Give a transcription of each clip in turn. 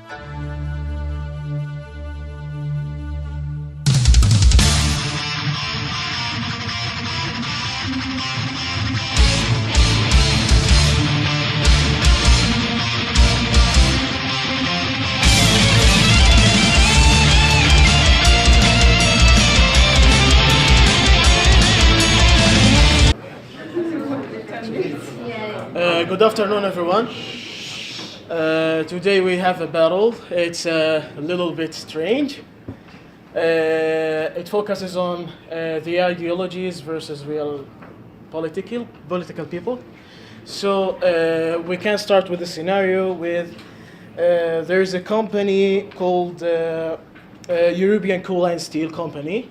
Good afternoon, everyone. Today we have a battle. It's a little bit strange. It focuses on the ideologies versus real political people. So we can start with the scenario with there's a company called European Coal and Steel Company.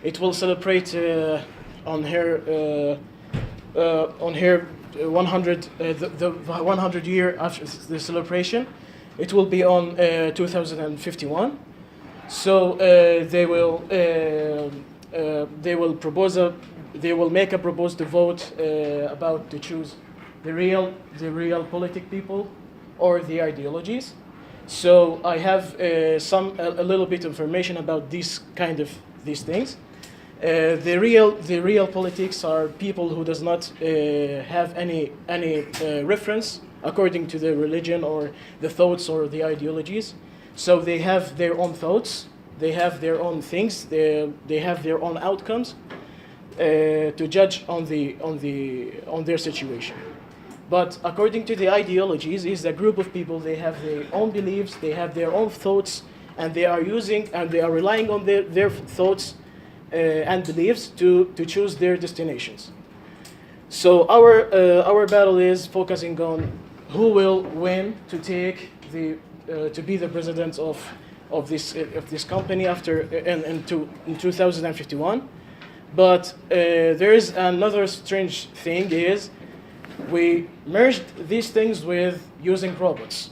It will celebrate on her 100 the 100 year after the celebration. It will be on 2051. So they will make a proposed vote about to choose the real politic people or the ideologies. So I have a little bit of information about these things. The real politics are people who does not have any reference according to the religion or the thoughts or the ideologies. So they have their own thoughts, they have their own things, they have their own outcomes to judge on their situation. But according to the ideologies, is a group of people. They have their own beliefs, they have their own thoughts, and they are relying on their thoughts and beliefs to choose their destinations. So our battle is focusing on who will win to take to be the president of this company after in 2051. But there is another strange thing is we merged these things with using robots.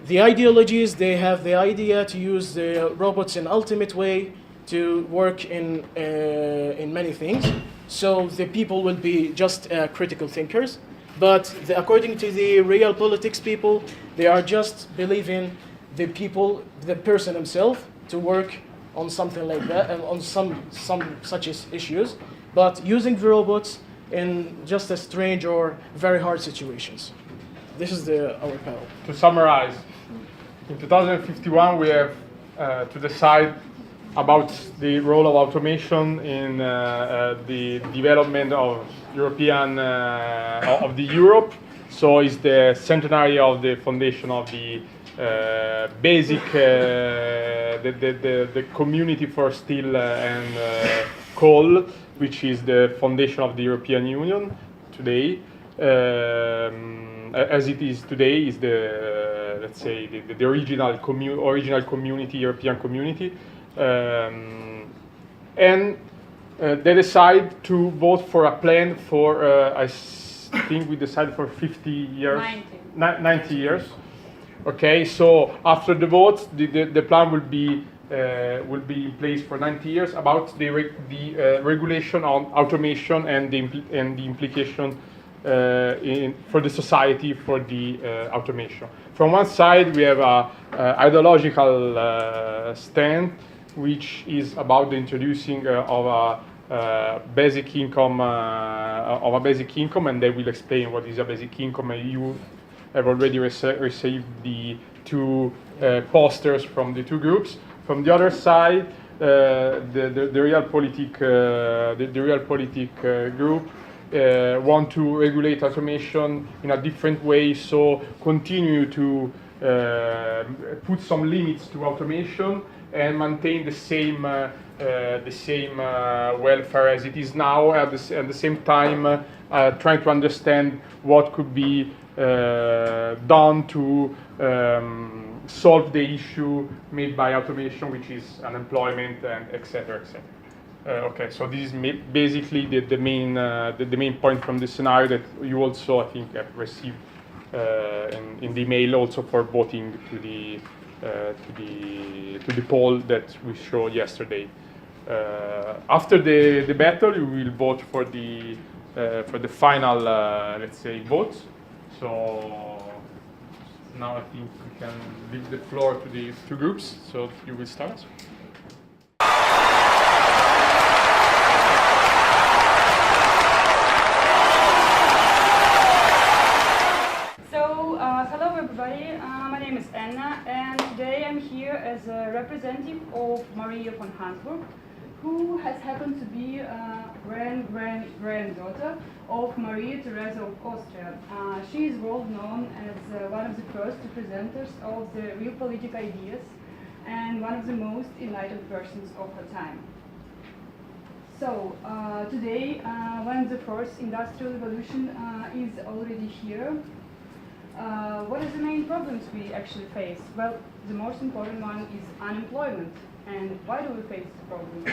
The ideologies, they have the idea to use the robots in ultimate way to work in many things. So the people will be just critical thinkers. But according to the real politics people, they are just believing the person himself to work on something like that and on some such issues, but using the robots in just a strange or very hard situations. This is our panel. To summarize, in 2051 we have to decide about the role of automation in the development of the Europe. So it's the centenary of the foundation of the basic the community for steel and coal, which is the foundation of the European Union today. As it is today, is the let's say the original community, European community. And they decide to vote for a plan for, I think we decided for 50 years, 90 years. Okay, so after the vote, the plan will be in place for 90 years about the regulation on automation and the implication for the society for the automation. From one side, we have a ideological stand, which is about the introducing of a basic income, and they will explain what is a basic income. And you have already received the two posters from the two groups. From the other side, the real politic group want to regulate automation in a different way, so continue to put some limits to automation and maintain the same welfare as it is now. At the same time, trying to understand what could be done to solve the issue made by automation, which is unemployment and etc. etc. Okay, so this is basically the main point from the scenario that you also, I think, have received in the email also for voting to the poll that we showed yesterday. After the battle, you will vote for the final let's say vote. So now I think we can leave the floor to the two groups. So you will start. Hello everybody, my name is Anna, and today I'm here as a representative of Maria von Habsburg, who has happened to be granddaughter of Maria Theresa of Austria. She is world known as one of the first representatives of the real political ideas and one of the most enlightened persons of her time. So today, when the first industrial revolution is already here, what are the main problems we actually face? Well, the most important one is unemployment. And why do we face the problem?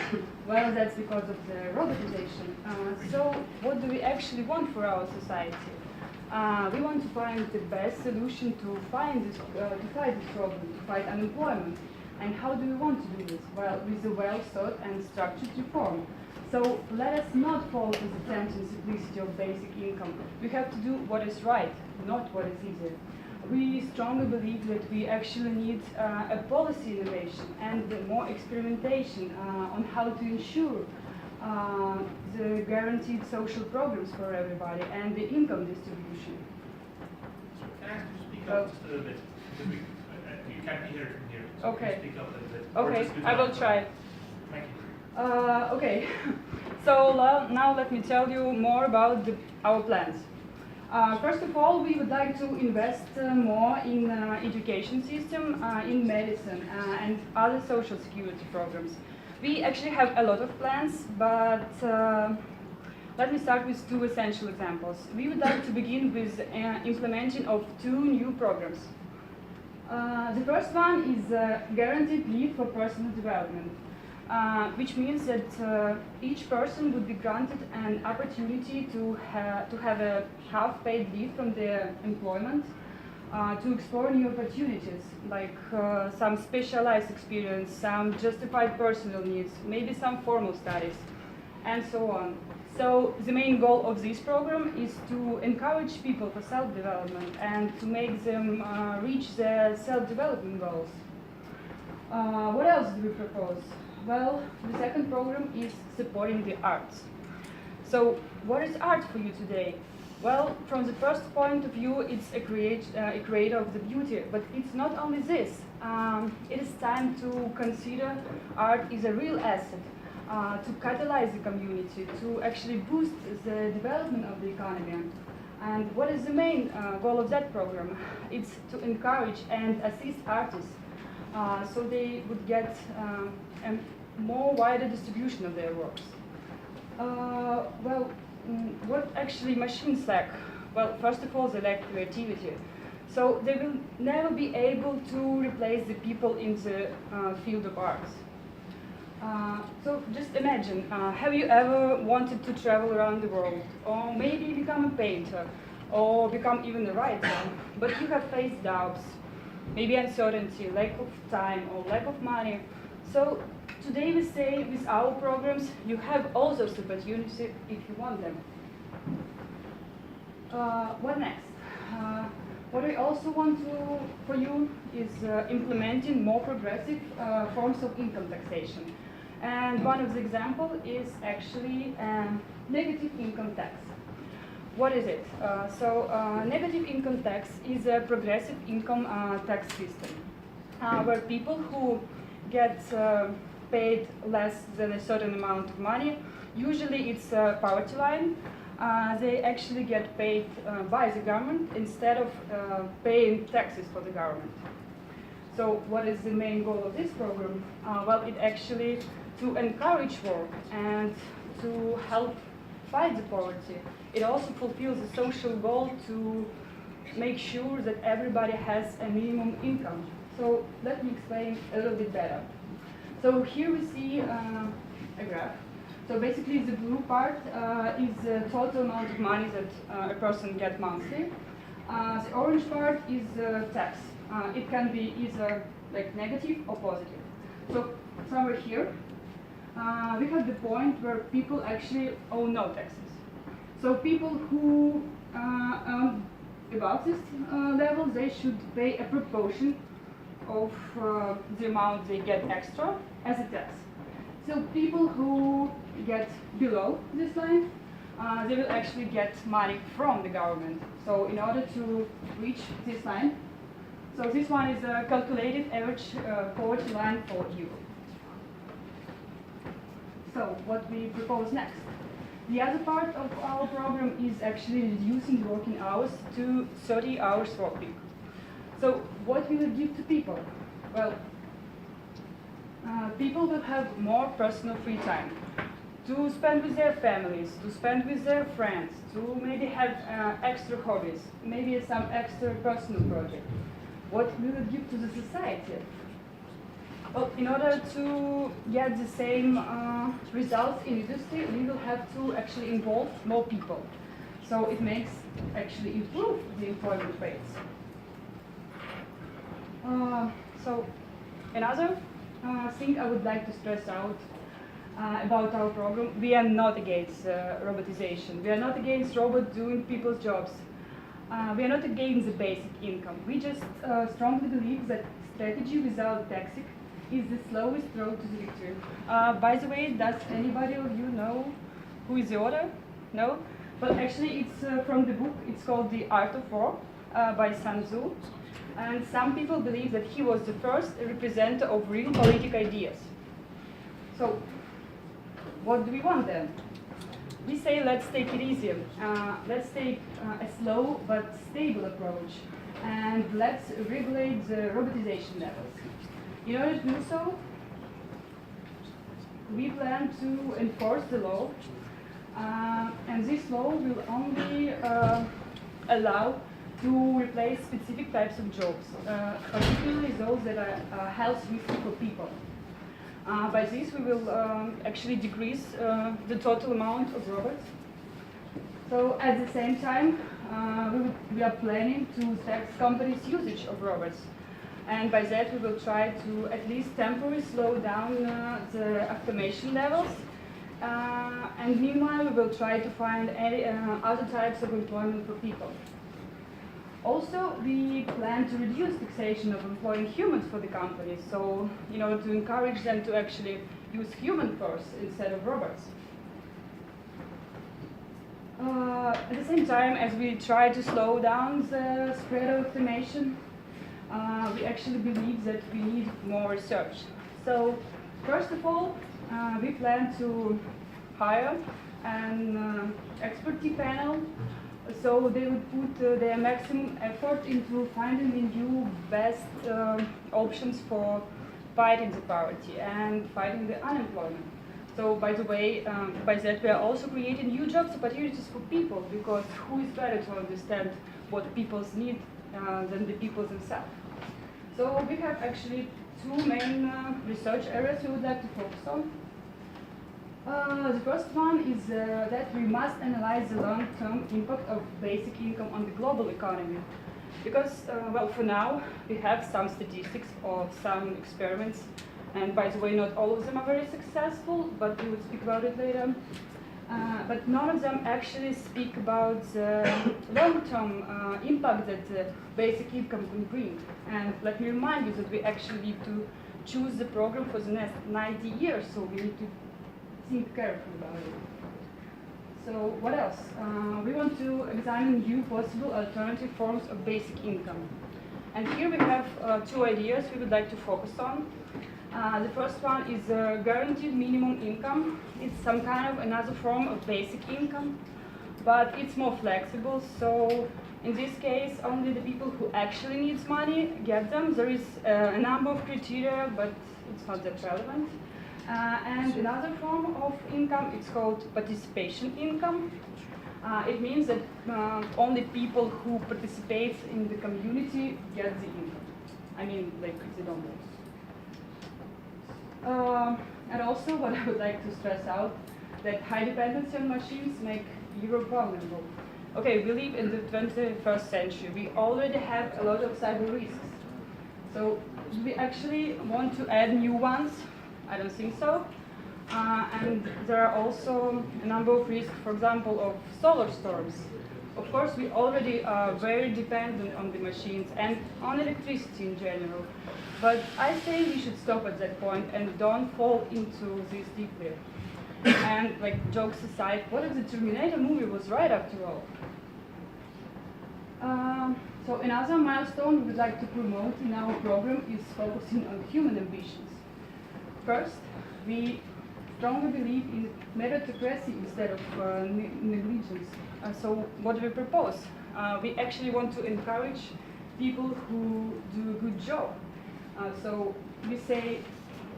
Well, that's because of the robotization. So what do we actually want for our society? We want to find the best solution to fight this problem, to fight unemployment. And how do we want to do this? Well, with a well-thought and structured reform. So let us not fall to the tempting simplicity of basic income. We have to do what is right, not what is easy. We strongly believe that we actually need a policy innovation and more experimentation on how to ensure the guaranteed social programs for everybody and the income distribution. So can I ask you to speak up just a little bit? Because you can't be heard from here. So Okay. Speak up a little bit. Okay, I will try. Thank you. Okay, so now let me tell you more about our plans. First of all, we would like to invest more in education system, in medicine and other social security programs. We actually have a lot of plans, but let me start with two essential examples. We would like to begin with implementing of two new programs. The first one is guaranteed leave for personal development. Which means that each person would be granted an opportunity to have a half-paid leave from their employment to explore new opportunities, like some specialized experience, some justified personal needs, maybe some formal studies, and so on. So the main goal of this program is to encourage people for self-development and to make them reach their self-development goals. What else do we propose? Well, the second program is supporting the arts. So, what is art for you today? Well, from the first point of view, it's a creator of the beauty, but it's not only this. It is time to consider art is a real asset, to catalyze the community, to actually boost the development of the economy. And what is the main goal of that program? It's to encourage and assist artists so they would get a more wider distribution of their works. What actually machines lack? Well, first of all, they lack creativity. So they will never be able to replace the people in the field of arts. So just imagine, have you ever wanted to travel around the world, or maybe become a painter, or become even a writer, but you have faced doubts, maybe uncertainty, lack of time, or lack of money. So today we say with our programs, you have all those opportunities if you want them. What next? What we also want for you is implementing more progressive forms of income taxation. And one of the examples is actually negative income tax. What is it? Negative income tax is a progressive income tax system where people who get paid less than a certain amount of money, usually it's a poverty line, they actually get paid by the government instead of paying taxes for the government. So what is the main goal of this program? Well, it actually to encourage work and to help fight the poverty. It also fulfills the social goal to make sure that everybody has a minimum income. So let me explain a little bit better. So here we see a graph. So basically the blue part is the total amount of money that a person gets monthly. The orange part is tax. It can be either like negative or positive. So somewhere here, we have the point where people actually owe no taxes. So people who earn above this level, they should pay a proportion of the amount they get extra as a tax. So people who get below this line, they will actually get money from the government. So in order to reach this line, so this one is a calculated average poverty line for Europe. So what we propose next. The other part of our program is actually reducing the working hours to 30 hours work week. So what will it give to people? Well, people will have more personal free time to spend with their families, to spend with their friends, to maybe have extra hobbies, maybe some extra personal project. What will it give to the society? Well, in order to get the same results in industry, we will have to actually involve more people. So it makes actually improve the employment rates. So another thing I would like to stress out about our program, we are not against robotization. We are not against robots doing people's jobs. We are not against the basic income. We just strongly believe that strategy without taxing is the slowest road to the victory. By the way, does anybody of you know who is the author? No? Well, actually, it's from the book. It's called The Art of War by Sun Tzu. And some people believe that he was the first representative of real political ideas. So, what do we want then? We say let's take it easy. Let's take a slow but stable approach. And let's regulate the robotization levels. In order to do so, we plan to enforce the law. And this law will only allow to replace specific types of jobs, particularly those that are health risky for people. By this, we will actually decrease the total amount of robots. So at the same time, we are planning to tax companies' usage of robots. And by that, we will try to at least temporarily slow down the automation levels. And meanwhile, we will try to find any, other types of employment for people. Also, we plan to reduce taxation of employing humans for the companies, so to encourage them to actually use human force instead of robots. At the same time, as we try to slow down the spread of automation, we actually believe that we need more research. So, first of all, we plan to hire an expertise panel. So they would put their maximum effort into finding the new best options for fighting the poverty and fighting the unemployment. So by the way, by that we are also creating new jobs opportunities for people, because who is better to understand what people's need than the people themselves? So we have actually two main research areas we would like to focus on. The first one is that we must analyze the long-term impact of basic income on the global economy. Because, well, for now, we have some statistics of some experiments, and by the way, not all of them are very successful, but we will speak about it later. But none of them actually speak about the long-term impact that basic income can bring. And let me remind you that we actually need to choose the program for the next 90 years, so we need to think carefully about it. So what else? We want to examine new possible alternative forms of basic income. And here we have two ideas we would like to focus on. The first one is guaranteed minimum income. It's some kind of another form of basic income, but it's more flexible. So in this case, only the people who actually need money get them. There is a number of criteria, but it's not that relevant. And another form of income, it's called participation income. It means that only people who participate in the community get the income. I mean, like the donors. And also, what I would like to stress out, that high dependency on machines make Europe vulnerable. Okay, we live in the 21st century. We already have a lot of cyber risks. So, do we actually want to add new ones? I don't think so. And there are also a number of risks, for example, of solar storms. Of course, we already are very dependent on the machines and on electricity in general. But I say we should stop at that point and don't fall into this deeply. And like jokes aside, what if the Terminator movie was right after all? So another milestone we would like to promote in our program is focusing on human ambitions. First, we strongly believe in meritocracy instead of negligence. So what do we propose? We actually want to encourage people who do a good job. So we say,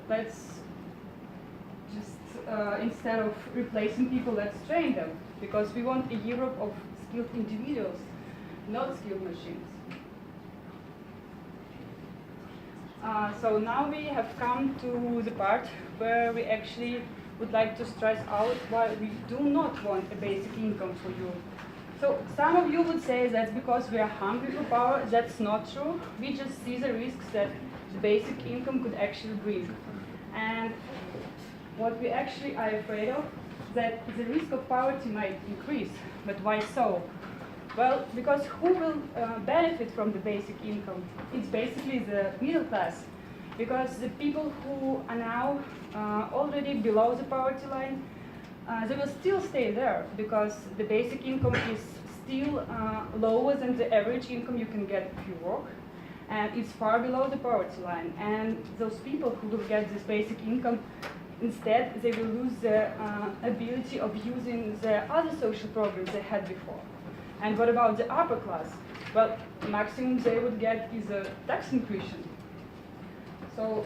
let's just, instead of replacing people, let's train them. Because we want a Europe of skilled individuals, not skilled machines. So now we have come to the part where we actually would like to stress out why we do not want a basic income for Europe. So some of you would say that's because we are hungry for power. That's not true. We just see the risks that the basic income could actually bring. And what we actually are afraid of, that the risk of poverty might increase. But why so? Well, because who will benefit from the basic income? It's basically the middle class. Because the people who are now already below the poverty line, they will still stay there because the basic income is still lower than the average income you can get if you work. And it's far below the poverty line. And those people who will get this basic income, instead they will lose the ability of using the other social programs they had before. And what about the upper class? Well, the maximum they would get is a tax increase. So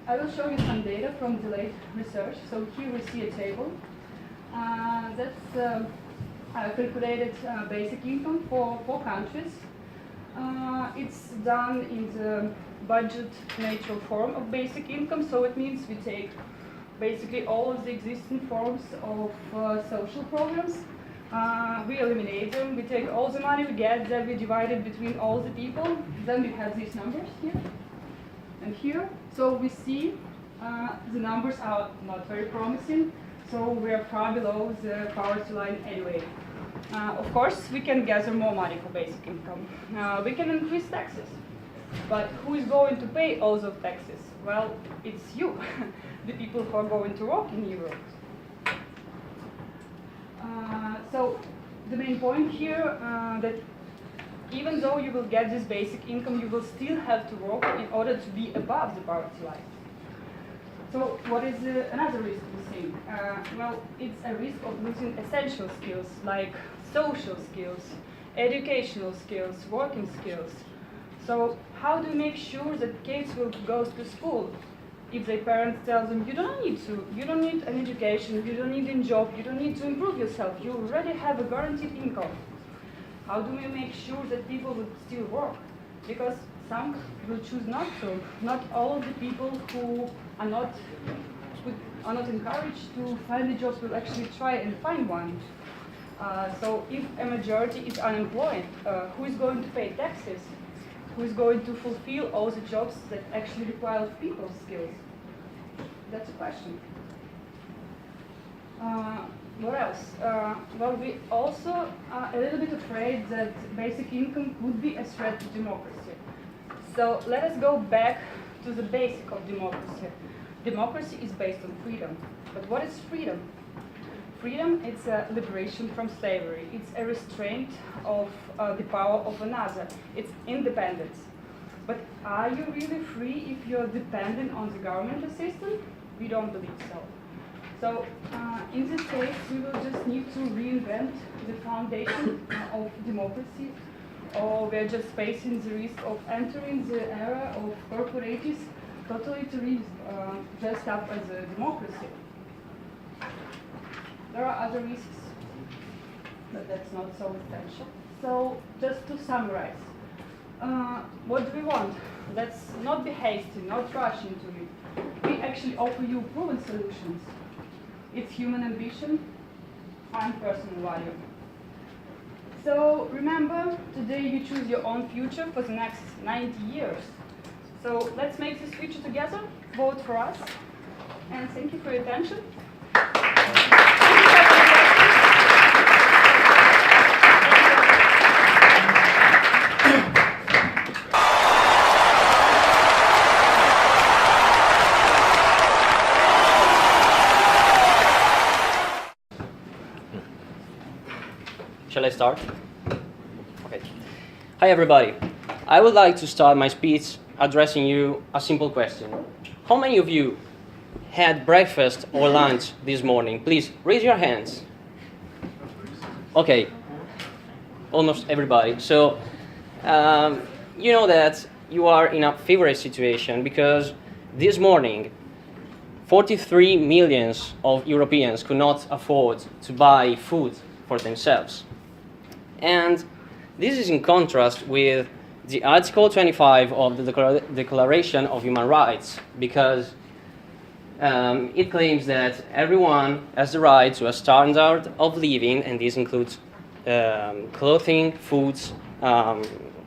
I will show you some data from the late research. So here we see a table. That's calculated basic income for 4 countries. It's done in the budget neutral form of basic income. So it means we take basically all of the existing forms of social programs. We eliminate them. We take all the money we get, then we divide it between all the people. Then we have these numbers here and here. So we see the numbers are not very promising. So we are far below the poverty line anyway. Of course, we can gather more money for basic income. We can increase taxes. But who is going to pay all those taxes? Well, it's you, the people who are going to work in Europe. So the main point here that even though you will get this basic income, you will still have to work in order to be above the poverty line. So what is another risk we see? Well, it's a risk of losing essential skills like social skills, educational skills, working skills. So how do you make sure that kids will go to school if their parents tell them, you don't need to, you don't need an education, you don't need a job, you don't need to improve yourself, you already have a guaranteed income? How do we make sure that people will still work? Because some will choose not to. Not all of the people who are not encouraged to find a job will actually try and find one. So if a majority is unemployed, who is going to pay taxes? Who is going to fulfill all the jobs that actually require people's skills? That's a question. What else? Well, we also are a little bit afraid that basic income could be a threat to democracy. So let us go back to the basic of democracy. Democracy is based on freedom. But what is freedom? Freedom is a liberation from slavery. It's a restraint of the power of another. It's independence. But are you really free if you're dependent on the government assistance? We don't believe so. So in this case, we will just need to reinvent the foundation of democracy, or we're just facing the risk of entering the era of corporatist totalitarianism dressed up as a democracy. There are other risks, but that's not so essential. So just to summarize, what do we want? Let's not be hasty, not rush into it. We actually offer you proven solutions. It's human ambition and personal value. So remember, today you choose your own future for the next 90 years. So let's make this future together, vote for us, and thank you for your attention. I start? Okay. Hi, everybody. I would like to start my speech addressing you a simple question. How many of you had breakfast or lunch this morning? Please raise your hands. Okay. Almost everybody. So, you know that you are in a favorite situation because this morning 43 million of Europeans could not afford to buy food for themselves. And this is in contrast with the Article 25 of the Declaration of Human Rights, because it claims that everyone has the right to a standard of living, and this includes clothing, foods,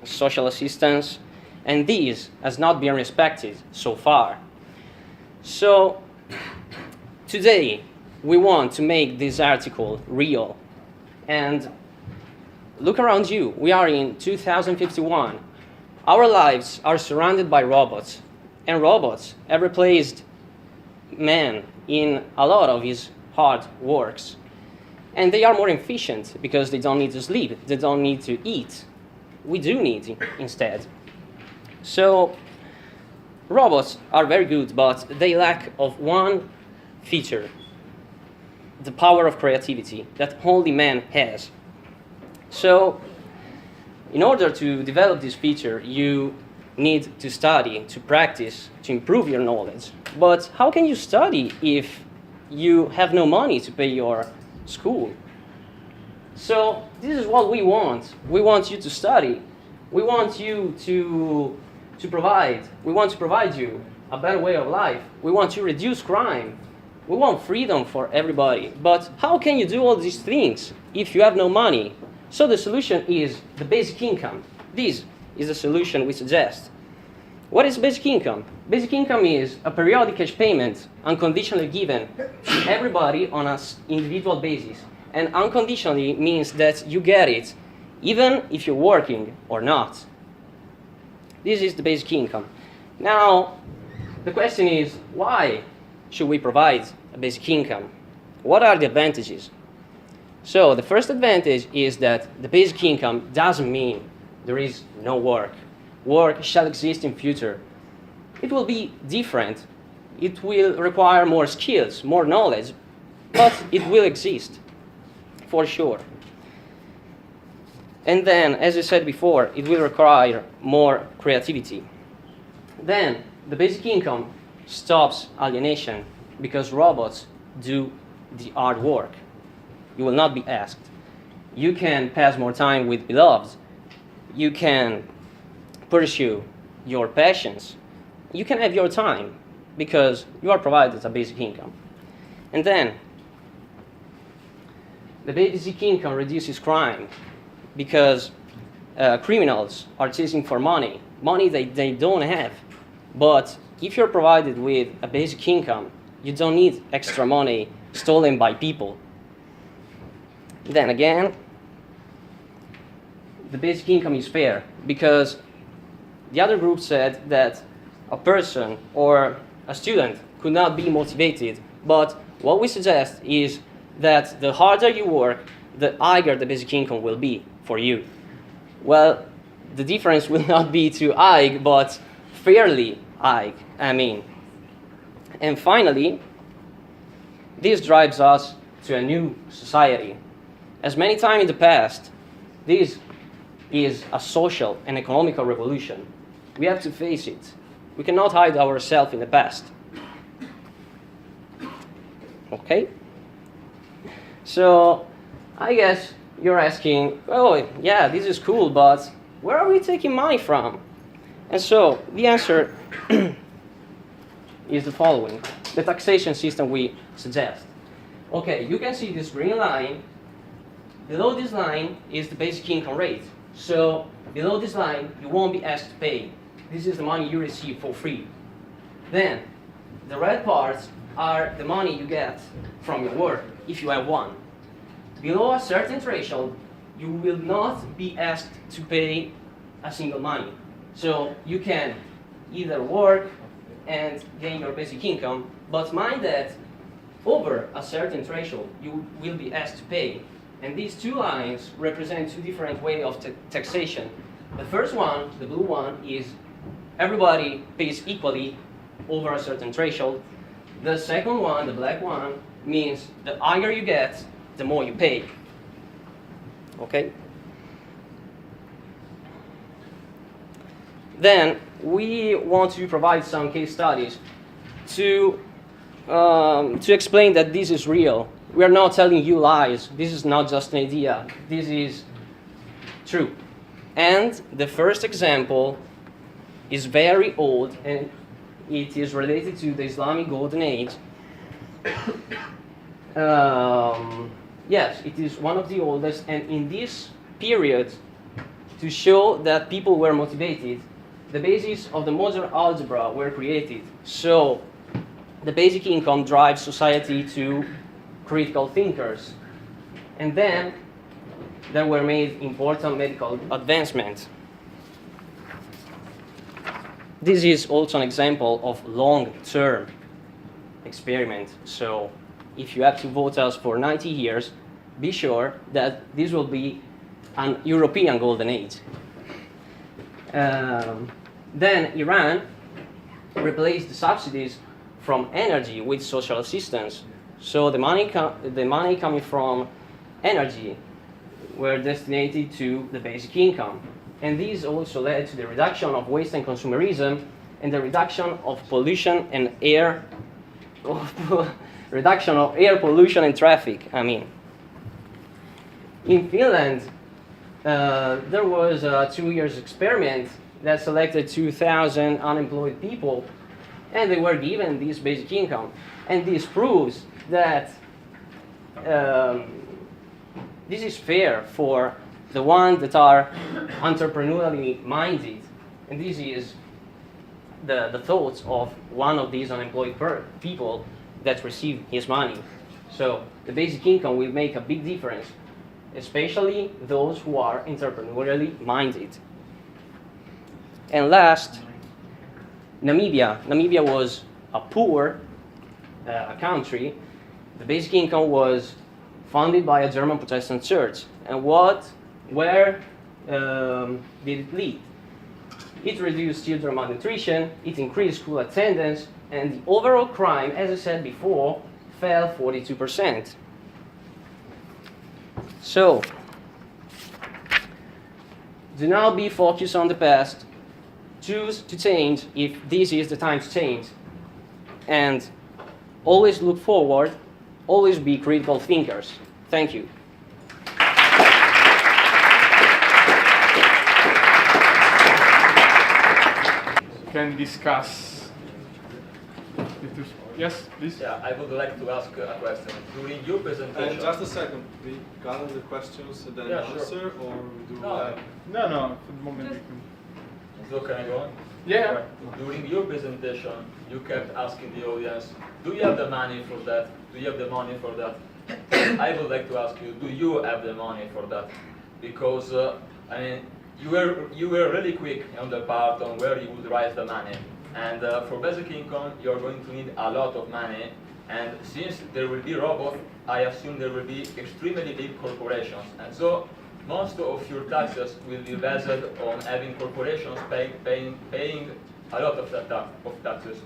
social assistance, and these has not been respected so far. So today we want to make this article real. And look around you, we are in 2051. Our lives are surrounded by robots, and robots have replaced man in a lot of his hard works. And they are more efficient because they don't need to sleep, they don't need to eat. We do need instead. So robots are very good, but they lack of one feature, the power of creativity that only man has. So in order to develop this feature, you need to study, to practice, to improve your knowledge. But how can you study if you have no money to pay your school? So this is what we want. We want you to study. We want you to provide. We want to provide you a better way of life. We want to reduce crime. We want freedom for everybody. But how can you do all these things if you have no money? So the solution is the basic income. This is the solution we suggest. What is basic income? Basic income is a periodic cash payment unconditionally given to everybody on an individual basis. And unconditionally means that you get it even if you're working or not. This is the basic income. Now, the question is, why should we provide a basic income? What are the advantages? So the first advantage is that the basic income doesn't mean there is no work. Work shall exist in future. It will be different. It will require more skills, more knowledge, but it will exist, for sure. And then, as I said before, it will require more creativity. Then, the basic income stops alienation because robots do the hard work. You will not be asked. You can pass more time with beloveds. You can pursue your passions. You can have your time because you are provided a basic income. And then, the basic income reduces crime because criminals are chasing for money they don't have. But if you're provided with a basic income, you don't need extra money stolen by people. Then again, the basic income is fair because the other group said that a person or a student could not be motivated. But what we suggest is that the harder you work, the higher the basic income will be for you. Well, the difference will not be too high, but fairly high, I mean. And finally, this drives us to a new society. As many times in the past, this is a social and economical revolution. We have to face it. We cannot hide ourselves in the past. Okay? So, I guess you're asking, oh, yeah, this is cool, but where are we taking money from? And so, the answer is the following. The taxation system we suggest. Okay, you can see this green line. Below this line is the basic income rate. So, below this line, you won't be asked to pay. This is the money you receive for free. Then, the red parts are the money you get from your work, if you have one. Below a certain threshold, you will not be asked to pay a single money. So you can either work and gain your basic income, but mind that over a certain threshold, you will be asked to pay. And these two lines represent two different ways of taxation. The first one, the blue one, is everybody pays equally over a certain threshold. The second one, the black one, means the higher you get, the more you pay. Okay? Then we want to provide some case studies to explain that this is real. We are not telling you lies. This is not just an idea. This is true. And the first example is very old, and it is related to the Islamic Golden Age. Yes, it is one of the oldest, and in this period, to show that people were motivated, the basis of the modern algebra were created. So the basic income drives society to critical thinkers. And then there were made important medical advancements. This is also an example of long-term experiment. So if you have to vote us for 90 years, be sure that this will be an European golden age. Then Iran replaced the subsidies from energy with social assistance. So the money coming from energy were destined to the basic income. And this also led to the reduction of waste and consumerism and the reduction of pollution and air, reduction of air pollution and traffic, I mean. In Finland, there was a 2-year experiment that selected 2,000 unemployed people, and they were given this basic income. And this proves that this is fair for the ones that are entrepreneurially minded. And this is the thoughts of one of these unemployed people that received his money. So the basic income will make a big difference, especially those who are entrepreneurially minded. And last, Namibia. Namibia was a poor country. The basic income was funded by a German Protestant church. And where did it lead? It reduced children malnutrition, it increased school attendance, and the overall crime, as I said before, fell 42%. So, do not be focused on the past. Choose to change if this is the time to change. And always look forward, always be critical thinkers. Thank you. Can discuss. Yes, please. Yeah, I would like to ask a question. During your presentation... just a second. We gather the questions and then answer, or we do... No, for the moment we can... So can I go on? Yeah. Right. During your presentation, you kept asking the audience, do you have the money for that? Do you have the money for that? I would like to ask you, do you have the money for that? Because, I mean, you were really quick on the part on where you would raise the money. And for basic income, you're going to need a lot of money. And since there will be robots, I assume there will be extremely big corporations. And so most of your taxes will be based on having corporations paying a lot of taxes.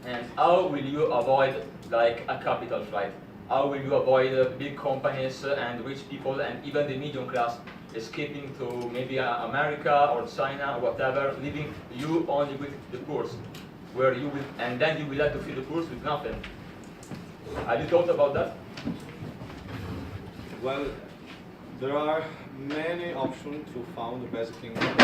And how will you avoid like a capital flight? How will you avoid big companies and rich people and even the medium class escaping to maybe America or China or whatever, leaving you only with the poor, where you will, and then you will have to feed the poor with nothing? Have you thought about that? Well, there are many options to found the basic income.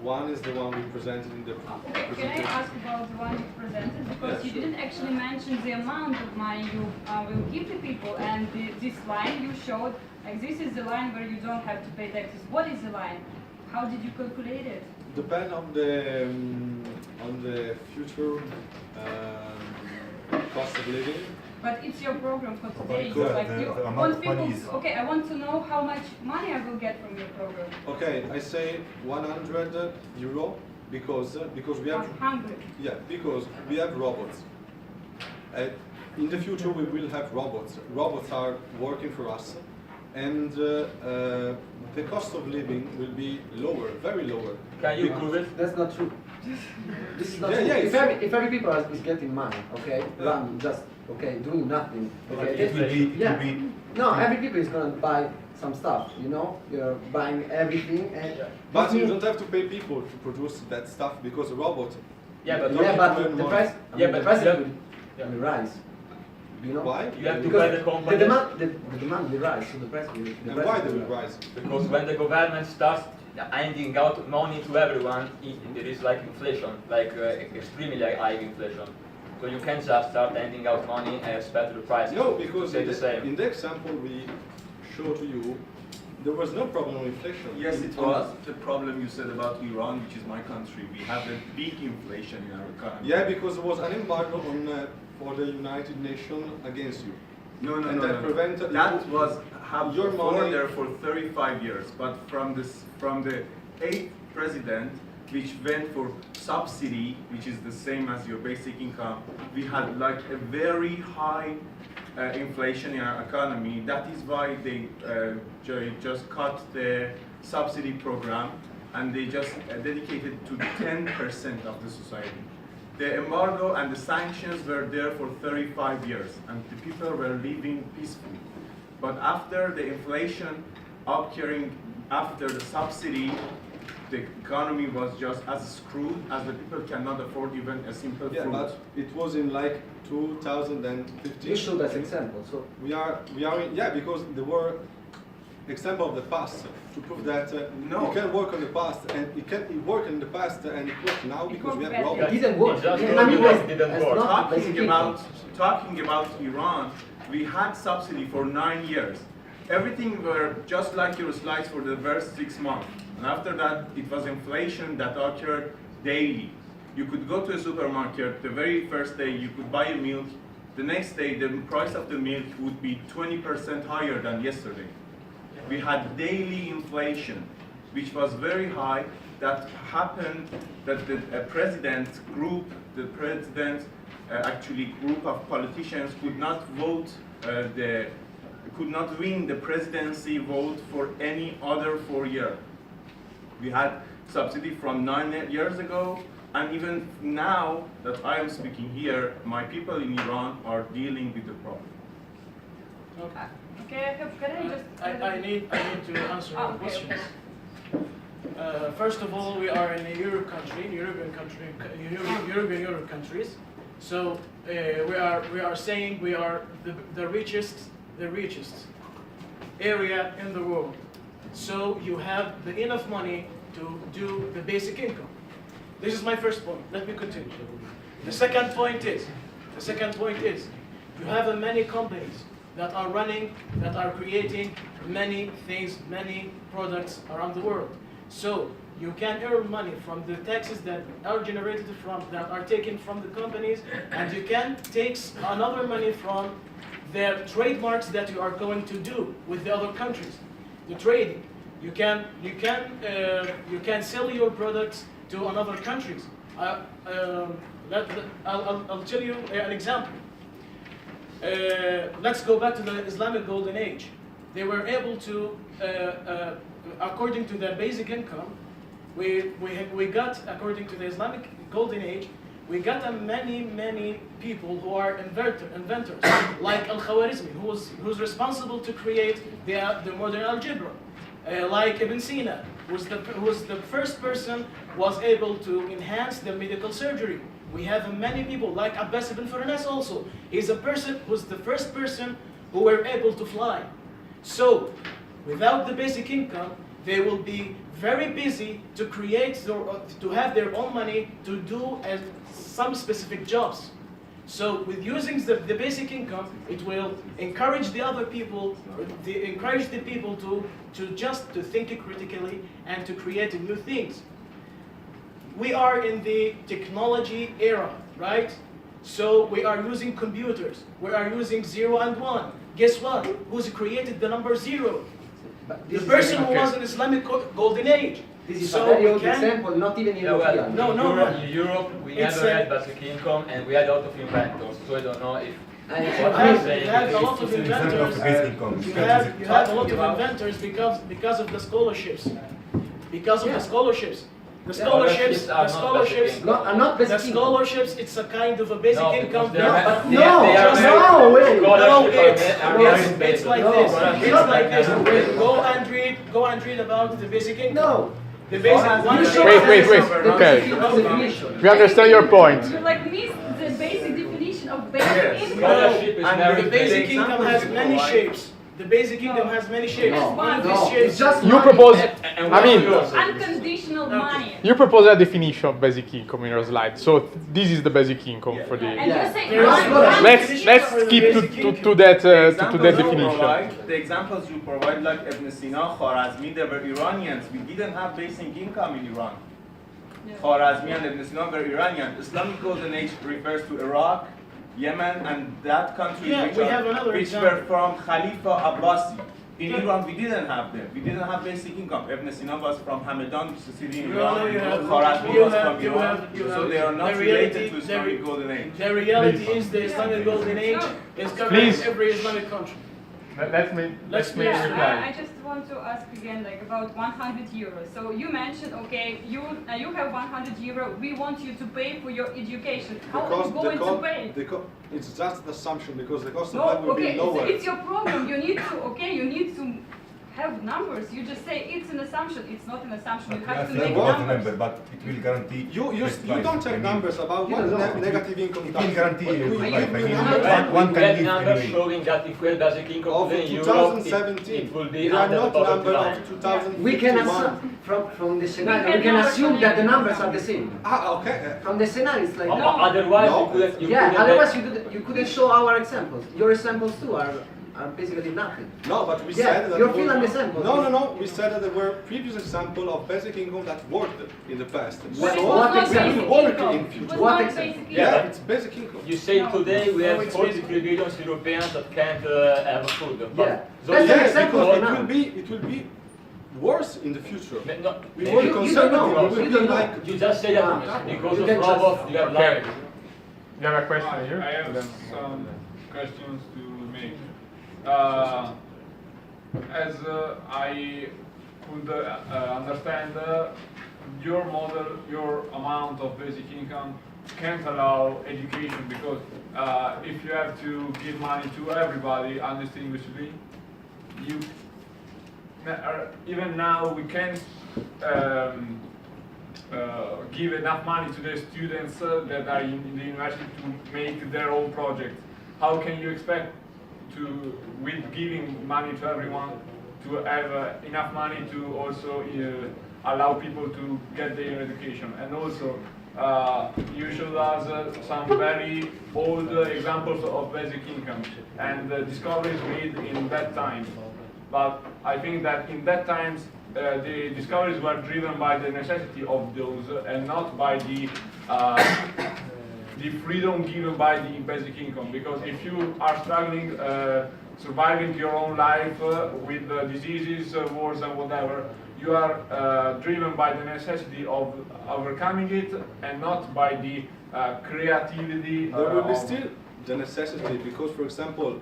One is the one we presented in the presentation. Can I ask about the one you presented? Because you didn't actually mention the amount of money you will give the people, and this line you showed, like this is the line where you don't have to pay taxes. What is the line? How did you calculate it? Depend on the future cost of living. But it's your program for today. The- Like the- you the amount want of people. money is- Okay, I want to know how much money I will get from your program. Okay, I say 100 euro because we have 100. because we have robots. In the future, we will have robots. Robots are working for us, and the cost of living will be lower, very lower. Can you prove it? That's not true. This is not Yeah, true. yeah, If every people is getting money, okay, run just okay, doing nothing, okay. It will be, Yeah. No, every people is gonna buy some stuff. You know, you're buying everything, and But this you means- don't have to pay people to produce that stuff because a robot. Yeah, but Yeah, but earn the more. price, Yeah, the but price you have- will rise. You know Why? you have to because pay the companies. the demand will rise, so the price will. The And price why they will rise? Because when the government starts handing out money to everyone, it is like inflation, like extremely high inflation. So you can't just start handing out money and expect the price No, to because stay the same. in the example we show to you, there was no problem with inflation. yes, it was. The problem you said about Iran, which is my country, we have a big inflation in our economy. Yeah, because there was an embargo on for the United Nations against you. No, no, And no, that no. prevented That was have your before money- there for 35 years, but from the 8th president, which went for subsidy, which is the same as your basic income, we had like a very high inflation in our economy. That is why they just cut the subsidy program and they just dedicated to 10% of the society. The embargo and the sanctions were there for 35 years and the people were living peacefully. But after the inflation occurring after the subsidy, the economy was just as screwed as the people cannot afford even a simple Yeah, fruit. but it was in like 2015. You showed as example, so We are in, yeah, because there were example of the past to prove that No. you can work on the past and it worked in the past and it works now because we have worked robots. it didn't work. It just Yeah, told I mean, you that's- it didn't that's work. not the basic Talking about Iran, we had subsidy for 9 years. Everything were just like your slides for the first 6 months. And after that, it was inflation that occurred daily. You could go to a supermarket, the very first day you could buy a milk, the next day the price of the milk would be 20% higher than yesterday. We had daily inflation, which was very high. That happened that the president's group, the president's actually group of politicians could not vote could not win the presidency vote for any other 4 years. We had subsidy from 9 years ago, and even now that I am speaking here, my people in Iran are dealing with the problem. Okay. Okay, can I just... I need to answer your okay, questions. okay. First of all, we are in a Europe country, European countries. So we are saying we are the richest area in the world. So you have enough money to do the basic income. This is my first point. Let me continue. The second point is you have many companies that are running, that are creating many things, many products around the world. So you can earn money from the taxes that are generated that are taken from the companies, and you can take another money from their trademarks that you are going to do with the other countries. The trading, you can sell your products to another countries. I'll tell you an example. Let's go back to the Islamic Golden Age. They were able to, according to their basic income, we got, according to the Islamic Golden Age, we got many people who are inventors, like Al-Khwarizmi, who's responsible to create the modern algebra, like Ibn Sina, who was the first person was able to enhance the medical surgery. We have many people like Abbas ibn Farnas also. He's a person who's the first person who were able to fly. So, without the basic income, they will be very busy to create, to have their own money to do some specific jobs. So, with using the basic income, it will encourage the other people, encourage the people to think critically and to create new things. We are in the technology era, right? So we are using computers. We are using 0 and 1. Guess what? Who's created the number 0? But The this is person who okay. was in Islamic Golden Age. This is So a very we old can- example, not even in Yeah, well, Europe. No, no, Europe, no. in Europe, we It's never a- had basic income, and we had a lot of inventors. So I don't know if I You what have, you're saying you have a is- lot of inventors. You have a lot of inventors because of the scholarships. Because of Yeah. the scholarships. The Scholarships scholarships, are the not scholarships, basic No, I'm not the basic income. scholarships, it's a kind of a basic No, income. because they are- but they- No, they are just very- no, wait. No, Scholarships are very it's basic. like No, this. scholarships It's are like this. very Go and read about the basic income. No. The basic one. You show Wait, wait, wait. the Okay. basic income definition. We understand your point. You like miss the basic definition of basic Yes. income. Scholarship is And very The basic basic. income has many shapes. The basic income has many shapes. No, One of no, these shapes. it's just You money. propose, And I mean, Unconditional money. you propose a definition of basic income in your slide. So this is the basic income for the. And Yeah. you say There is one- no one- Let's keep to that definition. The examples you provide, like Ibn Sina, Khwarazmi, they were Iranians. We didn't have basic income in Iran. Yeah. Khwarazmi and Ibn Sina were Iranian. Islamic Golden Age refers to Iraq, Yemen, and that country Yeah, which, we have another which example. were from Khalifa Abbasi. In Yeah. Iran, we didn't have them. We didn't have basic income. Ibn Sina was from Hamadan, which is a city in No, Iran. no, you have- Khwarazmi you was have- from you Iran. have- you So have- they are not the reality- related to Islamic Golden Age. The reality is the Islamic Golden Age is covering Please. every Islamic country. Let's Let's make make- reply. I just want to ask again, like about 100 euros. So you mentioned, okay, you have 100 euro. We want you to pay for your education. How are you going to pay? It's just an assumption because the cost of No, life will okay, be lower. it's your problem. You need to, okay, you need to have numbers. You just say it's an assumption. It's not an assumption. You have to make numbers. But it will guarantee. You don't have numbers about what negative income It does. will guarantee We give life. you I mean, numbers one we can have live numbers anyway. showing that if we had basic income of today in Europe, 2017. it will be They are under the not poverty number line. of 2051. We can assume from the scenario. can We can never assume that the connect numbers them. are the same. Ah, okay. From the scenario, it's like O- that. Otherwise, No. you couldn't. You Yeah. couldn't Otherwise, you couldn't show our examples. Your examples too are basically nothing. No, but we Yeah, said that you're there feeling were- the same, but- No. We said that there were previous examples of basic income that worked in the past. But it What was not example? basic Work income. in It future. was What not example? basic Yeah, income. it's basic income. You say No. today we No, have it's 43 billion Europeans that can't have food. But Yeah. so That's you- an example because for now. it will be worse in the future. No, We maybe will be you don't conservative. know. We You will don't be know. like you just say that You because can of just- robots you have Okay. life. You have a question here? I have Then- some questions to make. As I could understand, your model, your amount of basic income can't allow education because if you have to give money to everybody undistinguishably, you even now we can't give enough money to the students that are in the university to make their own project. How can you expect to, with giving money to everyone, to have enough money to also allow people to get their education? And also, you showed us some very old examples of basic income and discoveries made in that time. But I think that in that times, the discoveries were driven by the necessity of those and not by the freedom given by the basic income. Because if you are struggling, surviving your own life with diseases, wars and whatever, you are driven by the necessity of overcoming it and not by the creativity. there will be of- still the necessity because, for example,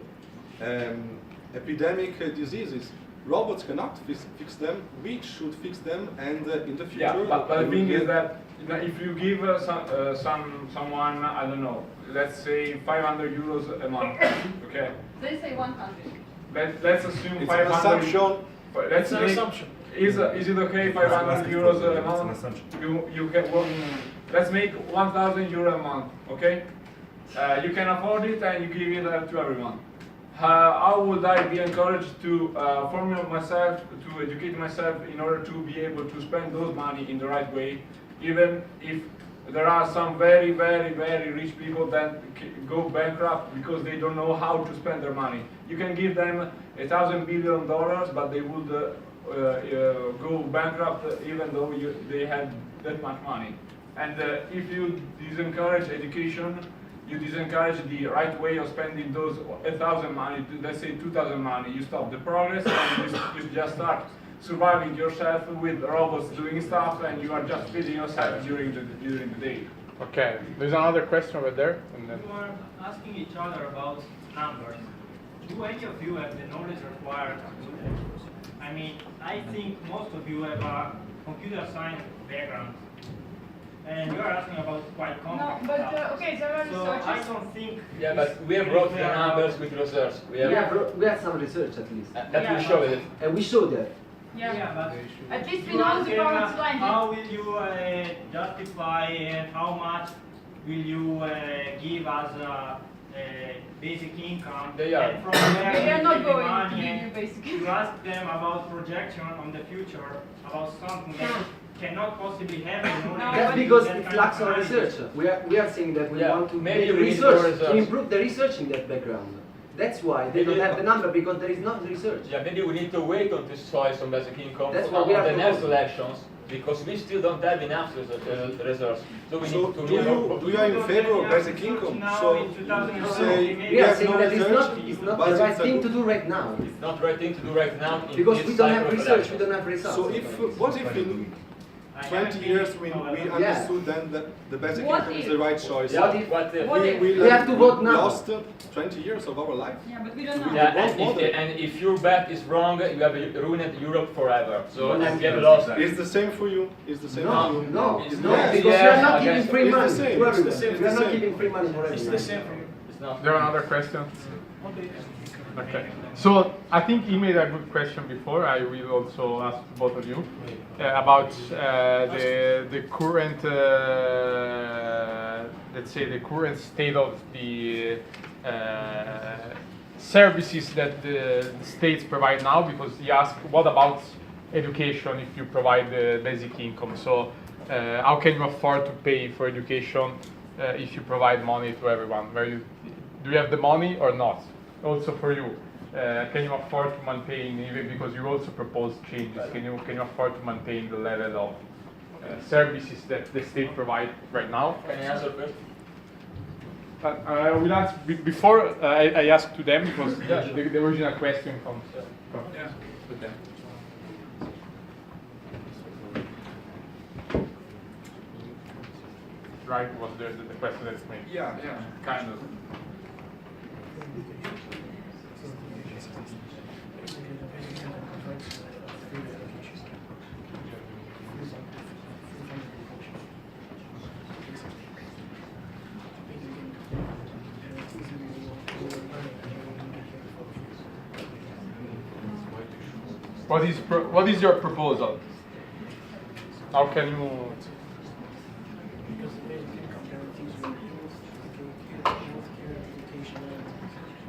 epidemic diseases, robots cannot fix them. We should fix them, and in the future. Yeah, but the thing is that if you give someone, I don't know, let's say 500 euros a month, okay? They say 100. Let's assume It's an 500. assumption. Let's It's an make- assumption. Is it okay 500 euros a It's an month? assumption. You can well, let's make 1,000 euro a month, okay? You can afford it and you give it to everyone. How would I be encouraged to formulate myself, to educate myself in order to be able to spend those money in the right way, even if there are some very, very, very rich people that go bankrupt because they don't know how to spend their money. You can give them $1,000 billion, but they would go bankrupt even though they had that much money. And if you disencourage education, you disencourage the right way of spending those 1,000 money, let's say 2,000 money, you stop the progress and you just start surviving yourself with robots doing stuff, and you are just feeding yourself during the day. Okay, there's another question over there. And then You are asking each other about numbers. Do any of you have the knowledge required to? I mean, I think most of you have a computer science background, and you are asking about quite complex No, but stuff. okay, there are So I researchers. don't think. Yeah, but we have brought the numbers with research. We have, We have some research at least. that we showed it. And we showed that. Yeah. But At least we you know ask the them, current line. how will you justify and how much will you give as a basic income? They are. And from where They are you not get the going to money, give and you basically. you ask them about projection on the future, about something that cannot possibly happen. in order That's to do because that it kind lacks of on analysis. research. We are saying that we Yeah, want to maybe make we need more research, to research. improve the research in that background. That's why they don't Maybe- have the number, because there is not research. Yeah, maybe we need to wait on this choice on basic income That's on what we are the next proposing. elections, because we still don't have enough research. So we So need to do you are in favor of basic income? Now So in you 2020, say maybe We are have saying no that it's research, not but the right it's a thing good- to do right now. It's not the right thing to do right now in Because this we don't cycle have of research, we elections. don't have results. So if what if in I 20 haven't years been- we however. understood then that the basic What income is if? the right choice? Yeah, What if- what if? what if- We have to vote now. Lost 20 years of our life. Yeah, but we don't know. Yeah, One model. and if your bet is wrong, you have ruined Europe forever. So No, and you have lost. It's the same for you. It's the same No, for you. no, It's no, not. because Yeah, we are not I giving guess free it's the money same, to it's the everyone. same, We are it's the not same. giving free money for It's everyone. the same for you. It's not. there another question. Okay. Okay. So I think he made a good question before. I will also ask both of you about the current, let's say, the current state of the services that the states provide now. Because he asked, what about education if you provide the basic income? So how can you afford to pay for education if you provide money to everyone? Do you have the money or not? Also for you, can you afford to maintain, even because you also propose changes, can you afford to maintain the level of services that the state provide right now? Can I answer first? I will ask, before I ask to them, because the original question from with them. Right, was the question that's made. Yeah, kind of. What is your proposal? How can you? Because the basic income guarantees you healthcare, education,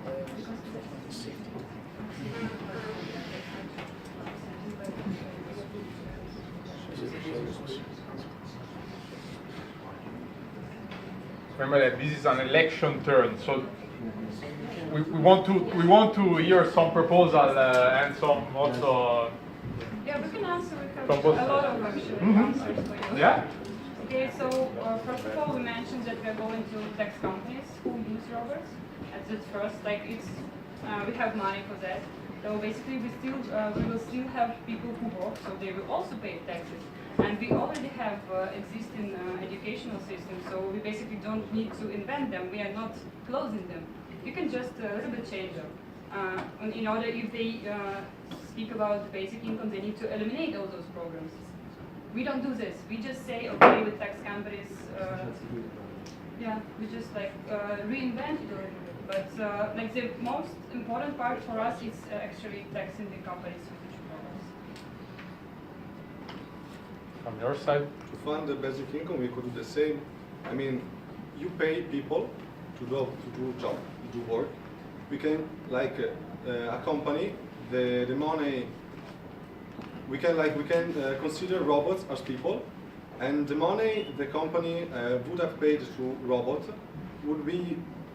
and safety. Remember that this is an election turn, so we want to hear some proposal and some also. Yeah, we can answer. We have From both a lot of actually answers for you. Yeah. Okay, so first of all, we mentioned that we are going to tax companies who use robots. That's first, like it's we have money for that. So basically, we will still have people who work, so they will also pay taxes. And we already have existing educational systems, so we basically don't need to invent them. We are not closing them. You can just a little bit change them. In order, if they speak about the basic income, they need to eliminate all those programs. We don't do this. We just say, okay, with tax companies, yeah, we just like reinvent it a little bit. But like the most important part for us is actually taxing the companies with huge programs. From your side? To fund the basic income, we could do the same. I mean, you pay people to do job, to do work. We can like accompany the money. We can consider robots as people, and the money the company would have paid to robots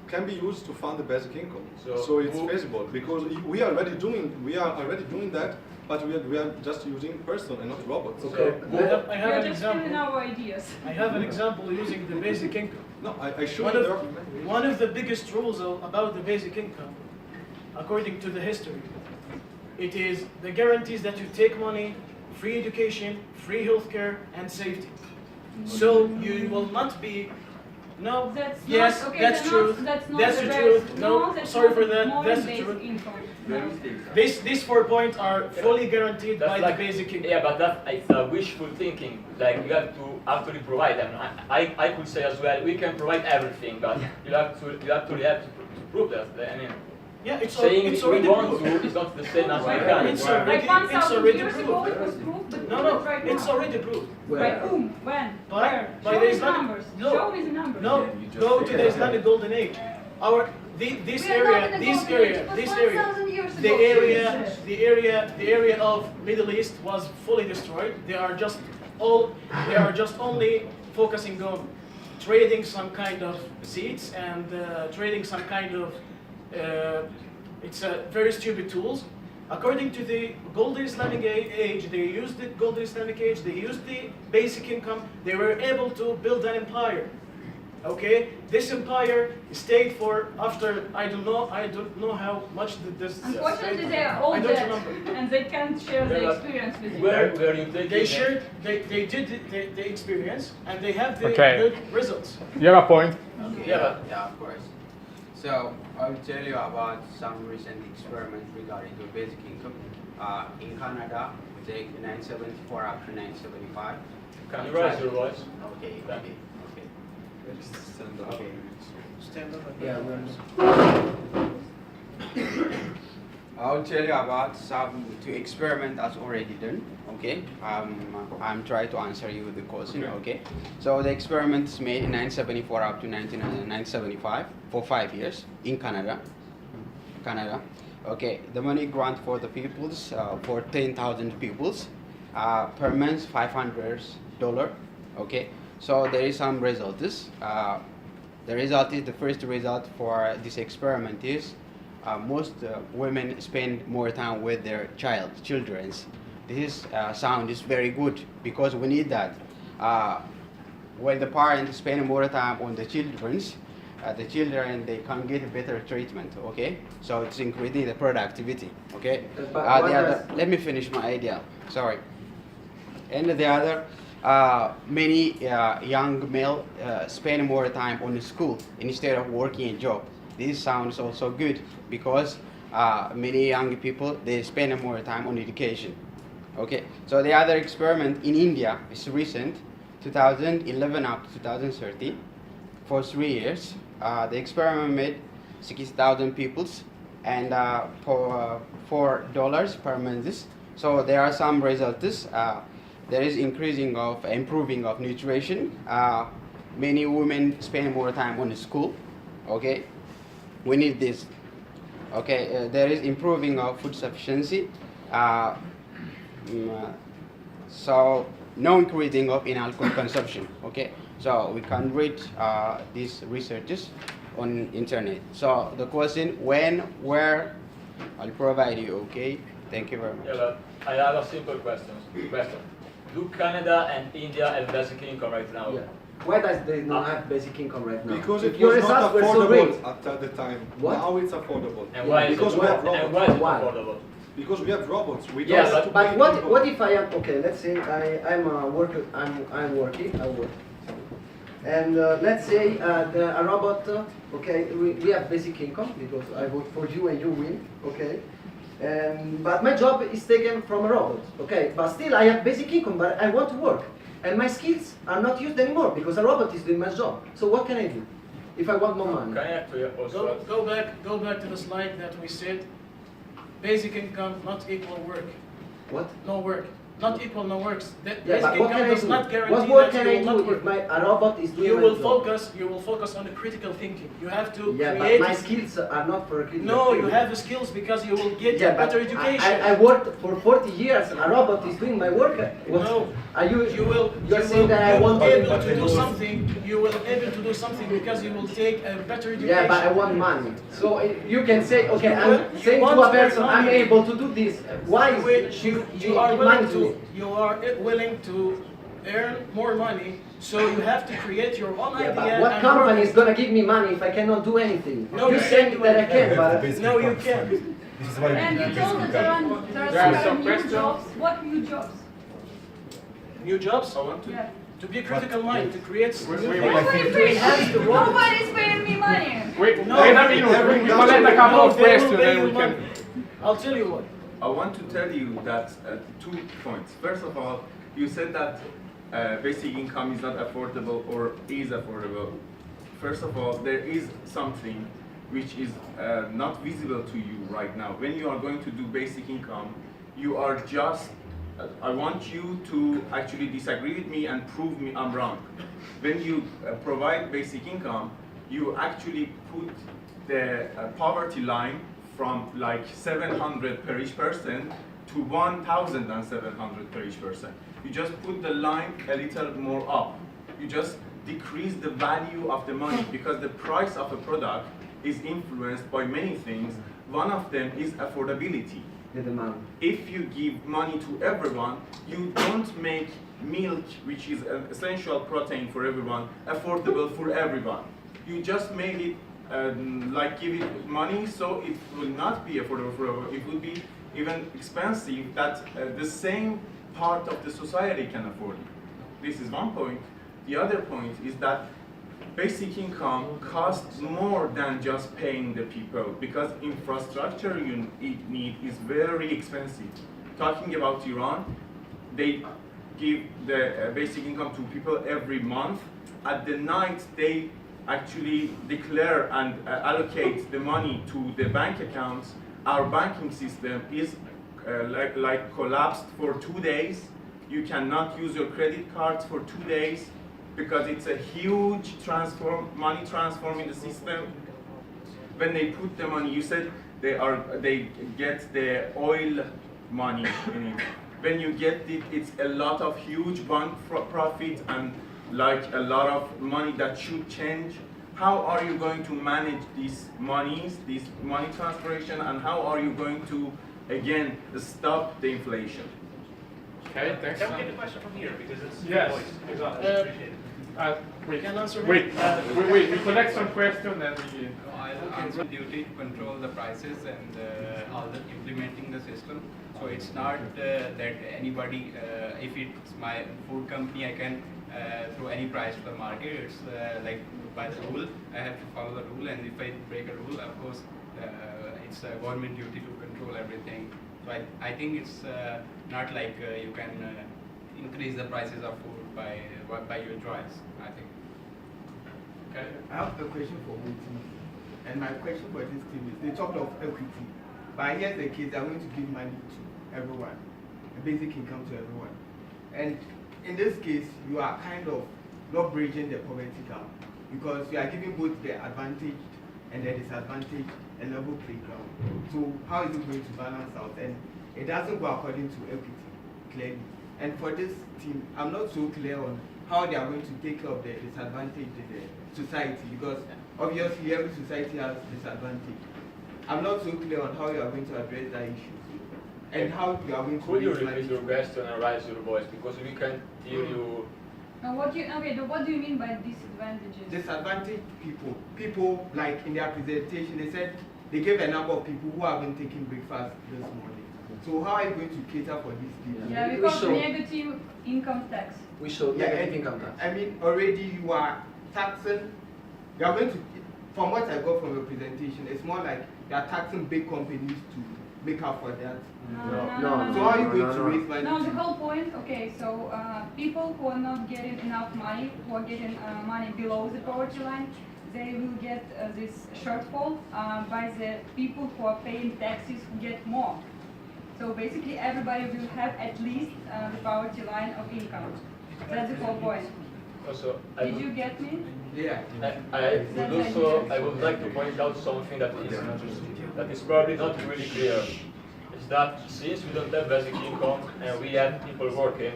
can be used to fund the basic income. So it's feasible because we are already doing that, but we are just using person and not robots. Okay. I have We are an just filling example. our ideas. I have an example using the basic income. No, I show you. One of the biggest rules about the basic income, according to the history, It is the guarantees that you take money, free education, free healthcare, and safety. So you will not be. No. That's yes, not, okay, that's true. That's not that's the the best. truth. No, No, that's sorry not for that. more That's than the truth. basic income. These 4 points are fully guaranteed That's by like, the basic income. yeah, but that it's wishful thinking. Like you have to actually provide them. I could say as well, we can provide everything, but you have to prove that. I mean, Yeah, it's saying already we want proved. to is not the same as we It's can. already, Like 1,000 it's already years proved. ago it was proved, but No, not no, right it's now. already proved. By whom? When? Where? By Show the me the Islamic. numbers. No, Show me the numbers. no. Go to the Islamic Golden Age. This We are not area, in the this Golden area, Age. It was this 1,000 area, years the ago. area, the area of Middle East was fully destroyed. They are just only focusing on trading some kind of seeds and trading some kind of it's very stupid tools. According to the Golden Islamic Age, they used the Golden Islamic Age, they used the basic income, they were able to build an empire. Okay, this empire stayed for after I don't know how much this. Unfortunately, they are all I don't dead, remember. and they can't share the experience with you. Where you taking They it? shared, they did the experience, and they have the Okay. good results. You have a point? Yeah, Yeah, of course. So I will tell you about some recent experiments regarding the basic income. In Canada, we take 974 up to 975. Can you raise your voice? Okay, Thank okay, okay. Okay. Stand up. Yeah, I'll tell you about some experiment that's already done. Okay, I'm trying to answer you the question. Okay, so the experiment is made in 974 up to 975 for 5 years in Canada. Okay, the money grant for the peoples for 10,000 peoples per month $500. Okay, so there is some results. The first result for this experiment is most women spend more time with their children. This sound is very good because we need that. When the parents spend more time on the children they can get better treatment. Okay, so it's increasing the productivity. Okay, let me finish my idea. Sorry. And the other, many young male spend more time on the school instead of working a job. This sounds also good because many young people they spend more time on education. Okay, so the other experiment in India is recent, 2011 up to 2013, for 3 years. The experiment made 60,000 peoples and for $4 per month. So there are some results. There is improving of nutrition. Many women spend more time on the school. Okay, we need this. Okay, there is improving of food sufficiency. So no increasing of in alcohol consumption. Okay, so we can read these researches on internet. So the question when, where, I'll provide you. Okay, thank you very much. Yeah, but I have a simple question. Do Canada and India have basic income right now? Yeah. Why does they not have basic income right now? Because If it your was not results were so great. affordable at the time. What? Now it's affordable. And why Because is we it, have robots. and why is it Why? affordable? Because we have robots. We Yeah, don't have to But pay what people. if I am okay? Let's say I'm a worker. I'm working. I work. And let's say a robot. Okay, we have basic income because I vote for you and you win. Okay. But my job is taken from a robot. Okay. But still I have basic income. But I want to work, and my skills are not used anymore because a robot is doing my job. So what can I do if I want more money? Can I actually also Go back to the slide that we said. Basic income, not equal work. What? No work. Not equal, no works. That Yeah, basic but what income can I does do? not guarantee What work that can you I will not do work. if a robot is doing You my will job? focus on the critical thinking. You have to Yeah, create. but my skills are not for critical No, you thinking. have the skills because you will get Yeah, a better but education. I worked for 40 years. A robot is doing my work. What? No, Are you? you will. You're you saying will, that I you will want be able to to do something. You will able to do something because you will take a better education. Yeah, but I want money. So you can say, okay, You I'm will- you saying want to a to earn person, I'm money. able to do this. Why is You you are give willing money to me? you are willing to earn more money, so you have to create your own Yeah, idea. but what and company work is gonna give me money if I cannot do anything? No, you you say can't do that I anything. can, but No, you can't. This is why we And do you basic told that there income. are some new jobs. What new jobs? New jobs? I want to. Yeah. To be a critical mind, to create new wait, Nobody's paying, nobody's paying me money. Wait, No, wait a minute. We collect a couple of they will questions pay and you we money. can. I'll tell you what. I want to tell you that 2 points. First of all, you said that basic income is not affordable or is affordable. First of all, there is something which is not visible to you right now. When you are going to do basic income, you are just, I want you to actually disagree with me and prove me I'm wrong. When you provide basic income, you actually put the poverty line from like 700 per each person to 1,700 per each person. You just put the line a little more up. You just decrease the value of the money because the price of a product is influenced by many things. One of them is affordability. The demand. If you give money to everyone, you don't make milk, which is an essential protein for everyone, affordable for everyone. You just made it like give it money, so it will not be affordable for everyone. It will be even expensive that the same part of the society can afford it. This is one point. The other point is that basic income costs more than just paying the people because infrastructure you need is very expensive. Talking about Iran, they give the basic income to people every month. At the night, they actually declare and allocate the money to the bank accounts. Our banking system is like collapsed for 2 days. You cannot use your credit cards for 2 days because it's a huge money transform in the system. When they put the money, you said they get the oil money in it. When you get it, it's a lot of huge bank profit and like a lot of money that should change. How are you going to manage these monies, this money transformation, and how are you going to, again, stop the inflation? Okay, thanks. Can we get the question from here because it's Yes, voice. exactly. Appreciate it. Wait, Can answer me? wait, we collect some questions and we... I'll answer duty to control the prices and all the implementing the system. So it's not that anybody, if it's my food company, I can throw any price to the market. It's like by the rule, I have to follow the rule, and if I break a rule, of course, it's a government duty to control everything. So I think it's not like you can increase the prices of food by your choice, I think. Okay. I have a question for both teams. And my question for this team is, they talked of equity, but here's the case, they're going to give money to everyone, a basic income to everyone. And in this case, you are kind of not bridging the poverty gap, because you are giving both the advantaged and the disadvantaged a level playground. So how is it going to balance out? And it doesn't go according to equity, clearly. And for this team, I'm not so clear on how they are going to take care of the disadvantaged in the society, because obviously every society has disadvantage. I'm not so clear on how you are going to address that issue and how you are going to... Could you repeat your question and raise your voice, because we can't hear you. What do you mean by disadvantages? Disadvantaged people like in their presentation, they said they gave a number of people who haven't taken breakfast this morning. So how are you going to cater for these people? Yeah, because negative income tax. We show negative income tax. I mean, already you are taxing, you are going to, from what I got from your presentation, it's more like you are taxing big companies to make up for that. No. So how are you going to raise money? No, the whole point, okay, so people who are not getting enough money, who are getting money below the poverty line, they will get this shortfall by the people who are paying taxes who get more. So basically everybody will have at least the poverty line of income. That's the whole point. Also, Did you get me? Yeah. I would like to point out something that is probably not really clear. Is that since we don't have basic income and we have people working,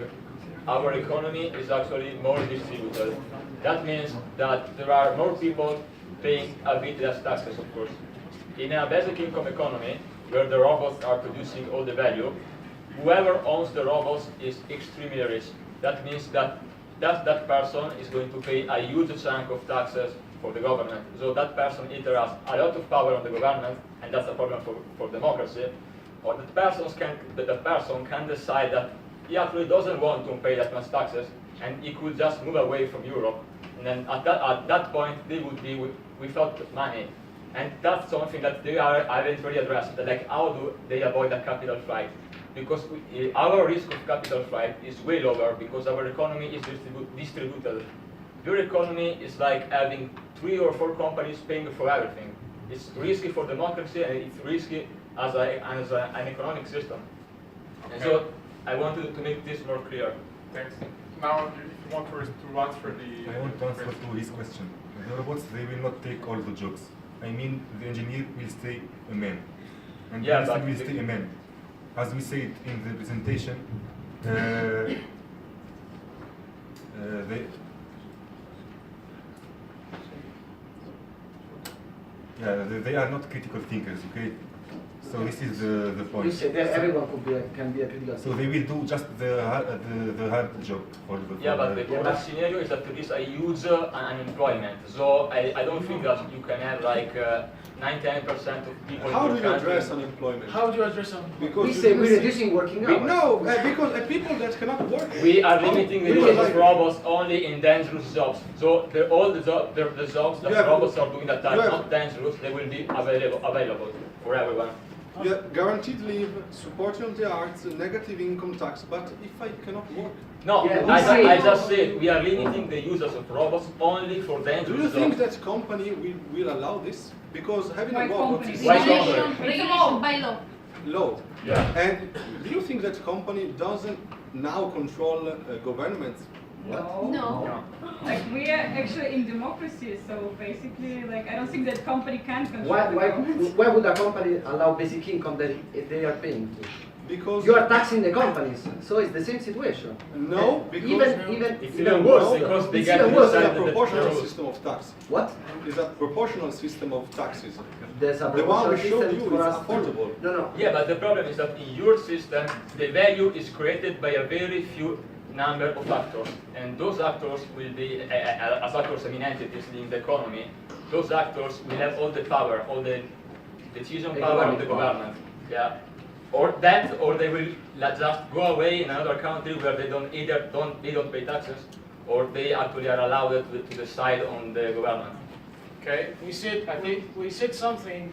our economy is actually more distributed. That means that there are more people paying a bit less taxes, of course. In a basic income economy, where the robots are producing all the value, whoever owns the robots is extremely rich. That means that person is going to pay a huge chunk of taxes for the government. So that person either has a lot of power on the government, and that's a problem for democracy, or that person can decide that he actually doesn't want to pay that much taxes, and he could just move away from Europe. And then at that point, they would be without money. And that's something that they haven't really addressed. Like, how do they avoid a capital flight? Because our risk of capital flight is way lower because our economy is distributed. Your economy is like having 3 or 4 companies paying for everything. It's risky for democracy, and it's risky as an economic system. And so I wanted to make this more clear. Thanks. Now, if you want to answer the... I want to answer to his question. The robots, they will not take all the jobs. I mean, the engineer will stay a man. And the minister will stay a man. As we said in the presentation, they are not critical thinkers, okay? So this is the point. You said that everyone can be a critical thinker. So they will do just the hard job for the. Yeah, but the current scenario is that there is a huge unemployment. So I don't think that you can have like 99% of people. How do you address unemployment? How do you address unemployment? Because we say we're reducing working hours. No, because people that cannot work. We are limiting the use of robots only in dangerous jobs. So all the jobs that robots are doing that are not dangerous, they will be available for everyone. Yeah, guaranteed leave, support on the arts, negative income tax, but if I cannot work? No, I just said we are limiting the users of robots only for dangerous jobs. Do you think that company will allow this? Because having a robot is regulation by law. Law. Yeah. And do you think that company doesn't now control governments? No. Like, we are actually in democracy, so basically, like, I don't think that company can control. Why would a company allow basic income that they are paying to? Because you are taxing the companies, so it's the same situation. No, because it's even worse because they get it's a proportional system of tax. What? It's a proportional system of taxes. There's a the one we system showed you for is us affordable. No. Yeah, but the problem is that in your system, the value is created by a very few number of actors, and those actors will be, as actors, I mean entities in the economy, those actors will have all the power, all the decision power of the government. Yeah. Or they will just go away in another country where they don't pay taxes, or they actually are allowed to decide on the government. Okay, we said something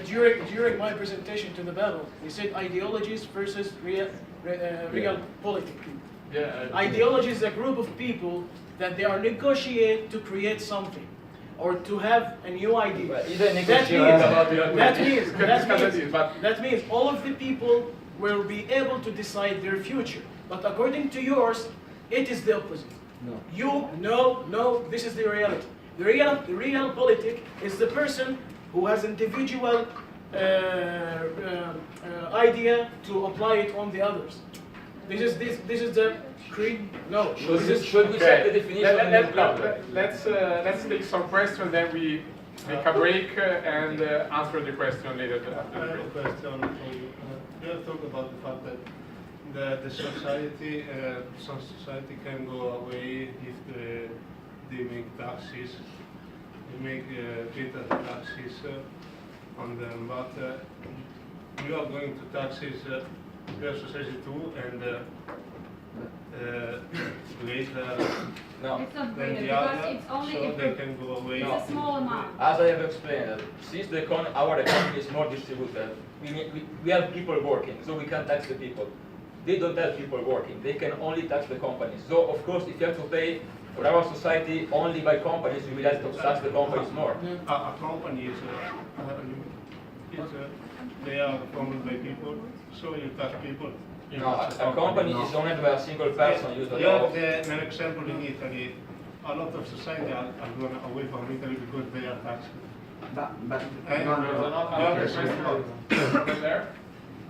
during my presentation to the panel. We said ideologies versus real politics. Yeah. Ideology is a group of people that they are negotiate to create something, or to have a new idea. That means all of the people will be able to decide their future. But according to yours, it is the opposite. No, this is the reality. The real politic is the person who has individual idea to apply it on the others. This is the creed. No. Should we check the definition? Let's take some questions, then we take a break and answer the question later. I have a question for you. You have talked about the fact that the society, some society can go away if they make taxes, they make greater taxes on them, but you are going to taxes their society too, and later no. It's not than greater the other, because it's only so they can go away. It's a small amount. As I have explained, since our economy is more distributed, we have people working, so we can tax the people. They don't have people working, they can only tax the companies. So of course, if you have to pay for our society only by companies, we will have to tax the companies more. A company is they are owned by people, so you tax people. No, a company is owned by a single person usually. You have an example in Italy. A lot of society are going away from Italy because they are taxed.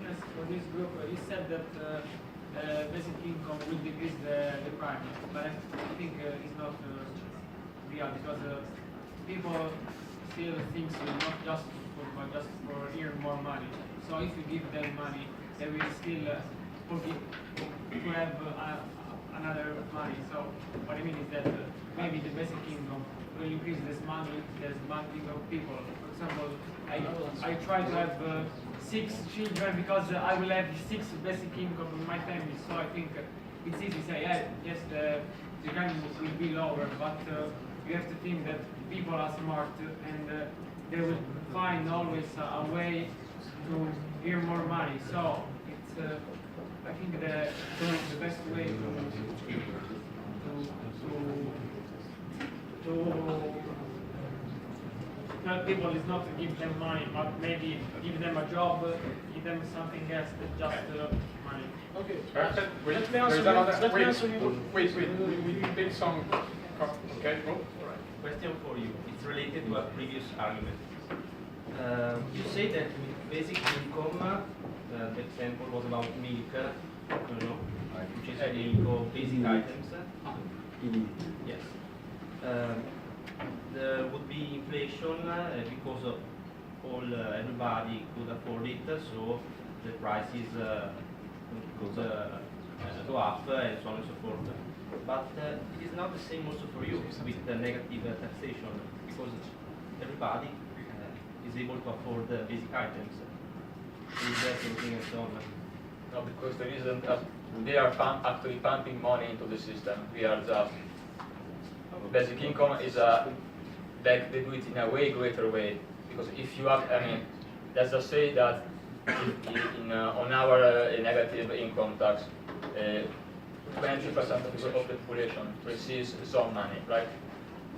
Yes, for this group, you said that basic income will decrease the crime, but I think it's not real because people still think not just for earn more money. So if you give them money, they will still to have another money. So what I mean is that maybe the basic income will increase the demanding of people. For example, I try to have 6 children because I will have 6 basic income in my family. So I think it's easy to say, yeah, yes, the income will be lower, but you have to think that people are smart and they will find always a way to earn more money. So it's, I think the best way to tell people is not to give them money, but maybe give them a job, give them something else than just money. Okay. Wait, we take some. Okay, go. Question for you. It's related to a previous argument. You say that with basic income, the example was about milk, which is milk, basic items. Yes. There would be inflation because of everybody could afford it, so the prices could go up and so on and so forth. But it is not the same also for you with the negative taxation, because everybody is able to afford the basic items. And so on. No, because the reason that they are actually pumping money into the system. We are just basic income is they do it in a way greater way, because if you have, I mean, let's just say that on our negative income tax, 20% of the population receives some money, right?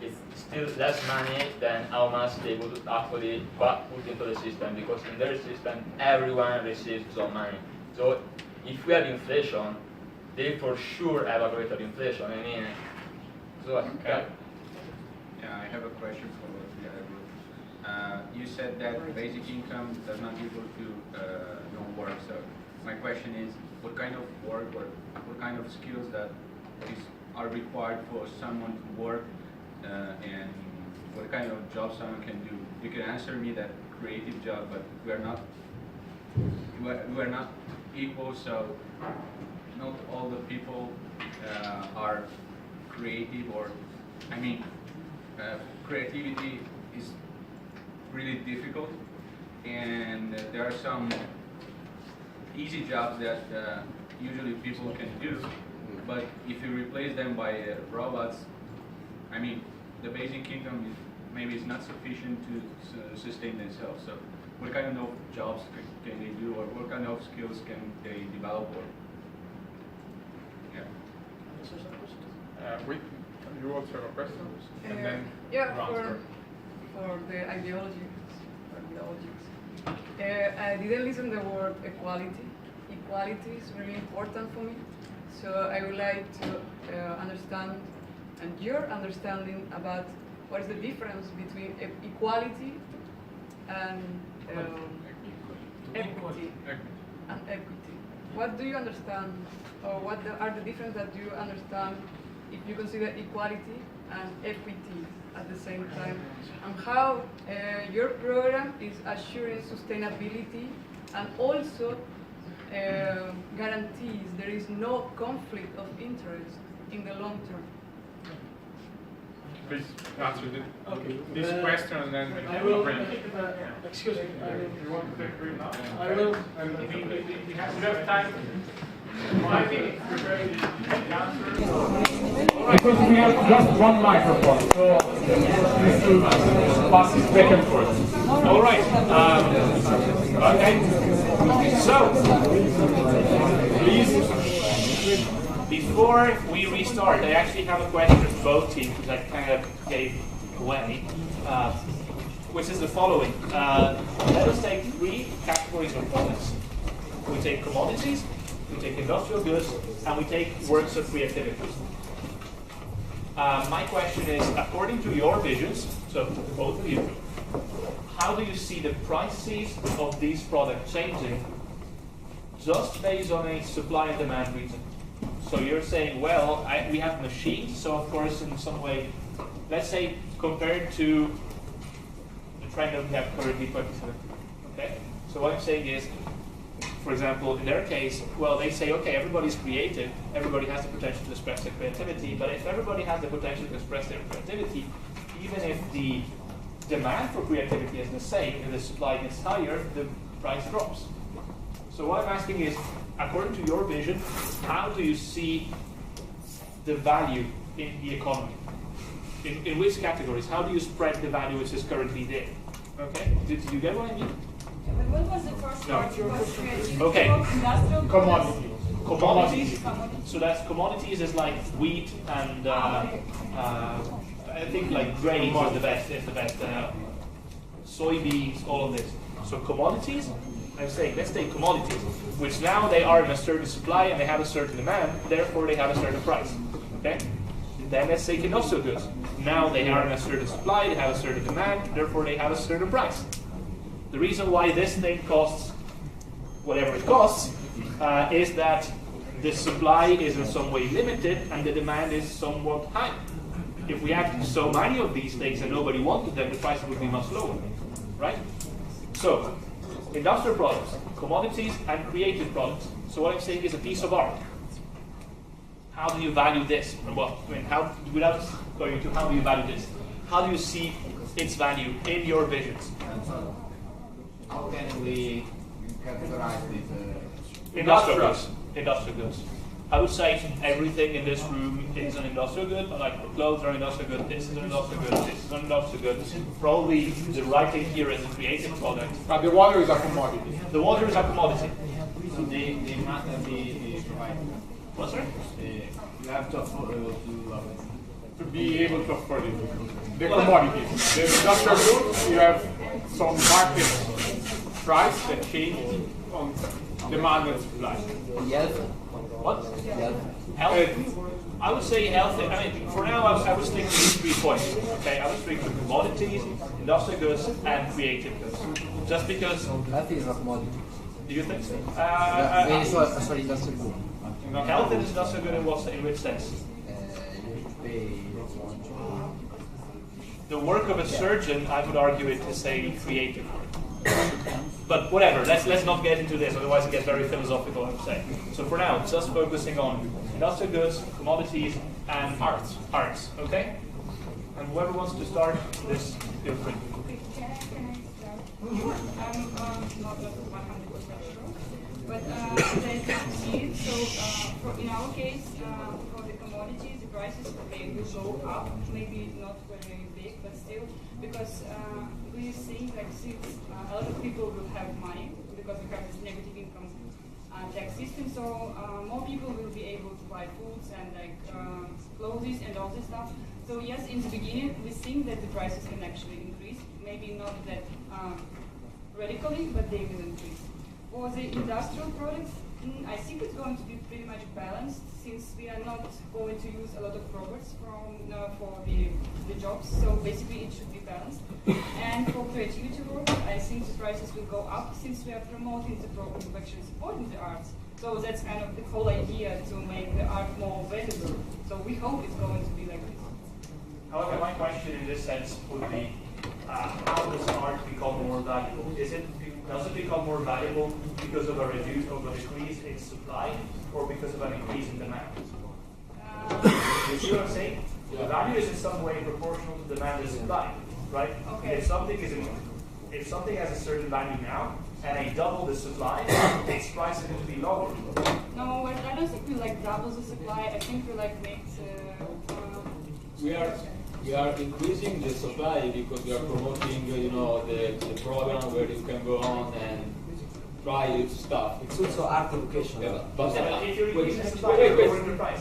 It's still less money than how much they would actually put into the system, because in their system everyone receives some money. So if we have inflation, they for sure have a greater inflation. I mean, so okay. Yeah, I have a question for the other group. You said that basic income does not equal to no work. So my question is, what kind of work or what kind of skills are required for someone to work, and what kind of job someone can do? You can answer me that creative job, but we are not equal. So not all the people are creative, or I mean, creativity is really difficult, and there are some easy jobs that usually people can do, but if you replace them by robots, I mean, the basic income maybe is not sufficient to sustain themselves. So what kind of jobs can they do, or what kind of skills can they develop? Or You also have a question? And then yeah, for the ideologies. I didn't listen to the word equality. Equality is really important for me. So I would like to understand, and your understanding about what is the difference between equality and equity. And equity. What do you understand, or what are the differences that you understand if you consider equality and equity at the same time, and how your program is assuring sustainability and also guarantees there is no conflict of interest in the long term? Please answer this question, and then I will. Excuse me. You want to take three now? I will. And we have time. 5 minutes preparing the answer. Because we have just one microphone, so please to pass it back and forth. All right. Okay. So, please, before we restart, I actually have a question for both teams, because I kind of gave away, which is the following. Let us take 3 categories of products. We take commodities, we take industrial goods, and we take works of creativity. My question is, according to your visions, so to both of you, how do you see the prices of these products changing just based on a supply and demand reason? So you're saying, well, we have machines, so of course in some way, let's say compared to the trend that we have currently 27. Okay? So what I'm saying is, for example, in their case, well, they say, okay, everybody's creative, everybody has the potential to express their creativity, but if everybody has the potential to express their creativity, even if the demand for creativity is the same, if the supply gets higher, the price drops. So what I'm asking is, according to your vision, how do you see the value in the economy? In which categories? How do you spread the value which is currently there? Okay, did you get what I mean? But what was the first part? Okay. Industrial Commodities. So that's commodities is like wheat and I think like grains is the best. Soybeans, all of this. So commodities. I'm saying let's take commodities, which now they are in a certain supply and they have a certain demand. Therefore, they have a certain price. Okay. Then let's take industrial goods. Now they are in a certain supply, they have a certain demand. Therefore, they have a certain price. The reason why this thing costs whatever it costs is that the supply is in some way limited and the demand is somewhat high. If we had so many of these things and nobody wanted them, the price would be much lower, right? So, industrial products, commodities, and creative products. So what I'm saying is a piece of art. How do you value this? And what? I mean, how, without going into how do you value this? How do you see its value in your visions? How can we categorize this? Industrial goods. Industrial goods. I would say everything in this room is an industrial good. Like clothes are industrial good. This is an industrial good. This is an industrial good. Probably the right thing here is a creative product. But the water is a commodity. The water is a commodity. So they must be provided. What's that? You have to afford to be able to afford it. The commodities. The industrial goods, you have some market price that change on demand and supply. What? Health. I would say health. I mean, for now, I would stick to these 3 points. Okay, I would stick to commodities, industrial goods, and creative goods. Just because. Health is a commodity. Do you think so? Sorry, industrial good. Health is industrial good in which sense? The work of a surgeon, I would argue it is a creative work. But whatever, let's not get into this, otherwise it gets very philosophical, I'm saying. So for now, just focusing on industrial goods, commodities, and arts. Okay? And whoever wants to start this, feel free. I'm not 100% sure, but as I can see it, so in our case, for the commodities, the prices may will go up, maybe not very big, but still, because we think like since a lot of people will have money because we have this negative income tax system, so more people will be able to buy foods and like clothes and all this stuff. So yes, in the beginning we think that the prices can actually increase, maybe not that radically, but they will increase. For the industrial products, I think it's going to be pretty much balanced since we are not going to use a lot of robots for the jobs, so basically it should be balanced. And for creativity work, I think the prices will go up since we are promoting the program of actually supporting the arts. So that's kind of the whole idea to make the art more valuable. So we hope it's going to be like this. However, my question in this sense would be, how does art become more valuable? Does it become more valuable because of a decrease in supply or because of an increase in demand? You see what I'm saying? The value is in some way proportional to demand and supply, right? Okay. If something has a certain value now and I double the supply, its price is going to be lower. No, I don't think we like double the supply. I think we like make We are increasing the supply because we are promoting, the program where you can go on and try stuff. It's also art education. Yeah, but if you're increasing the supply, you're lowering the price.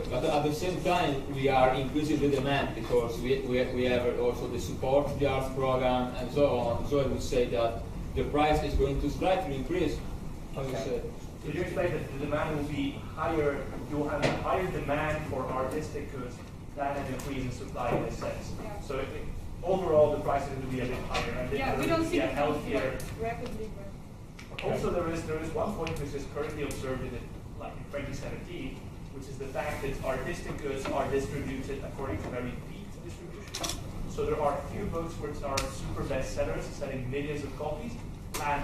But at the same time, we are increasing the demand because we have also the support, the arts program, and so on. So I would say that the price is going to slightly increase. Okay. Could you explain that the demand will be higher? You will have a higher demand for artistic goods than an increase in supply in this sense. Yeah. So overall, the prices will be a bit higher, and yeah, we don't see a healthier. Rapidly, but Also, there is one point which is currently observed in 2017, which is the fact that artistic goods are distributed according to very deep distribution. So there are a few books which are super bestsellers, selling millions of copies, and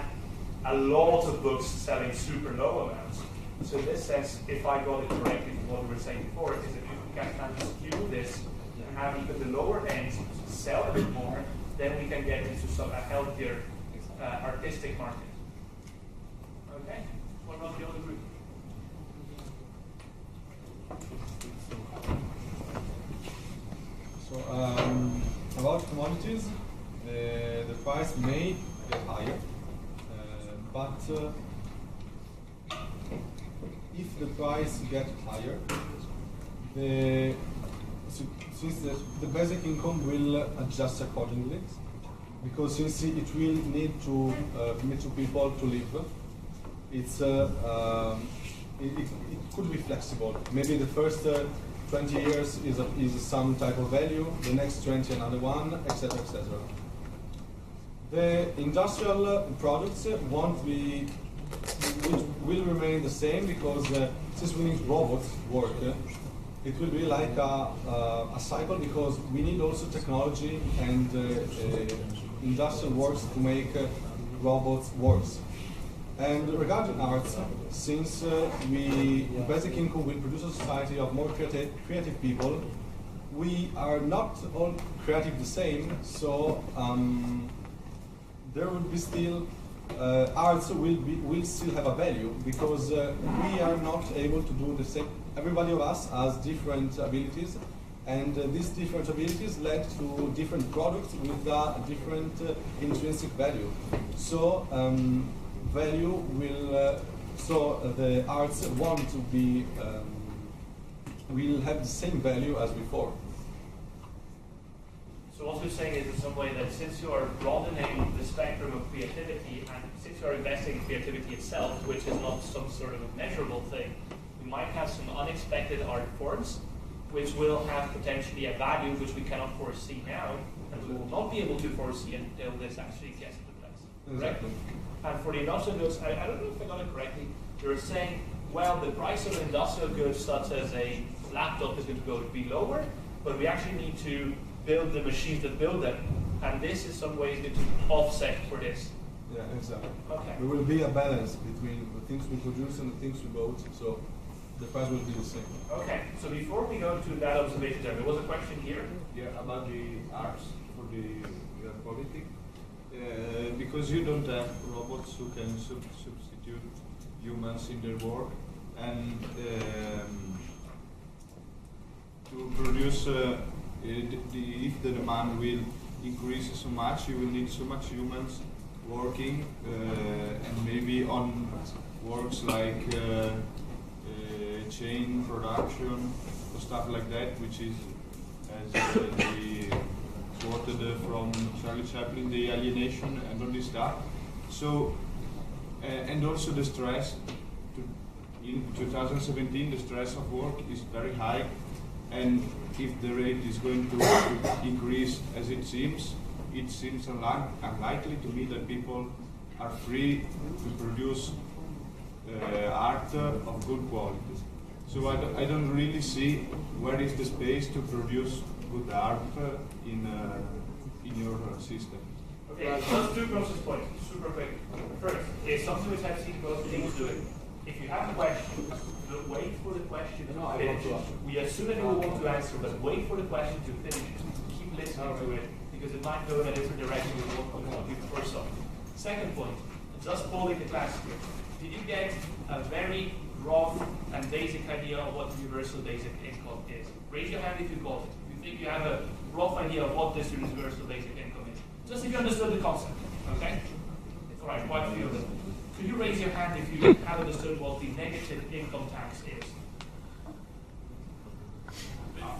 a lot of books selling super low amounts. So in this sense, if I got it correctly from what we were saying before, is that you can kind of skew this and have even the lower ends sell a bit more, then we can get into some a healthier artistic market. Okay? What about the other group? So about commodities, the price may get higher, but if the price gets higher, since the basic income will adjust accordingly, because since it will need to people to live, it could be flexible. Maybe the first 20 years is some type of value, the next 20 another one, etc., etc. The industrial products will remain the same, because since we need robots work, it will be like a cycle, because we need also technology and industrial works to make robots work. And regarding arts, since basic income will produce a society of more creative people, we are not all creative the same, so there will be still, arts will still have a value, because we are not able to do the same. Everybody of us has different abilities, and these different abilities led to different products with a different intrinsic value. So value will, the arts want to be, will have the same value as before. So what you're saying is in some way that since you are broadening the spectrum of creativity, and since you are investing in creativity itself, which is not some sort of a measurable thing, we might have some unexpected art forms which will have potentially a value which we cannot foresee now, and we will not be able to foresee until this actually gets into place. Correct? Exactly. And for the industrial goods, I don't know if I got it correctly, you're saying, well, the price of industrial goods such as a laptop is going to be lower, but we actually need to build the machines that build them, and this is some ways going to offset for this. Yeah, exactly. Okay. There will be a balance between the things we produce and the things we bought, so the price will be the same. Okay, so before we go to that observation, there was a question here. Yeah, about the arts for the politics. Because you don't have robots who can substitute humans in their work, and to produce, if the demand will increase so much, you will need so much humans working, and maybe on works like chain production or stuff like that, which is, as we quoted from Charlie Chaplin, the alienation and all this stuff. So, and also the stress. In 2017, the stress of work is very high, and if the rate is going to increase as it seems unlikely to me that people are free to produce art of good quality. So I don't really see where is the space to produce good art in your system. Okay, just two process points, super quick. First, is something which I've seen most things doing. If you have a question, don't wait for the question to finish. We assume that you will want to answer, but wait for the question to finish. Keep listening to it, because it might go in a different direction than what you foresaw. Second point, just polling the class here. Did you get a very rough and basic idea of what universal basic income is? Raise your hand if you got it. If you think you have a rough idea of what this universal basic income is. Just if you understood the concept, okay? All right, quite a few of them. Could you raise your hand if you have understood what the negative income tax is?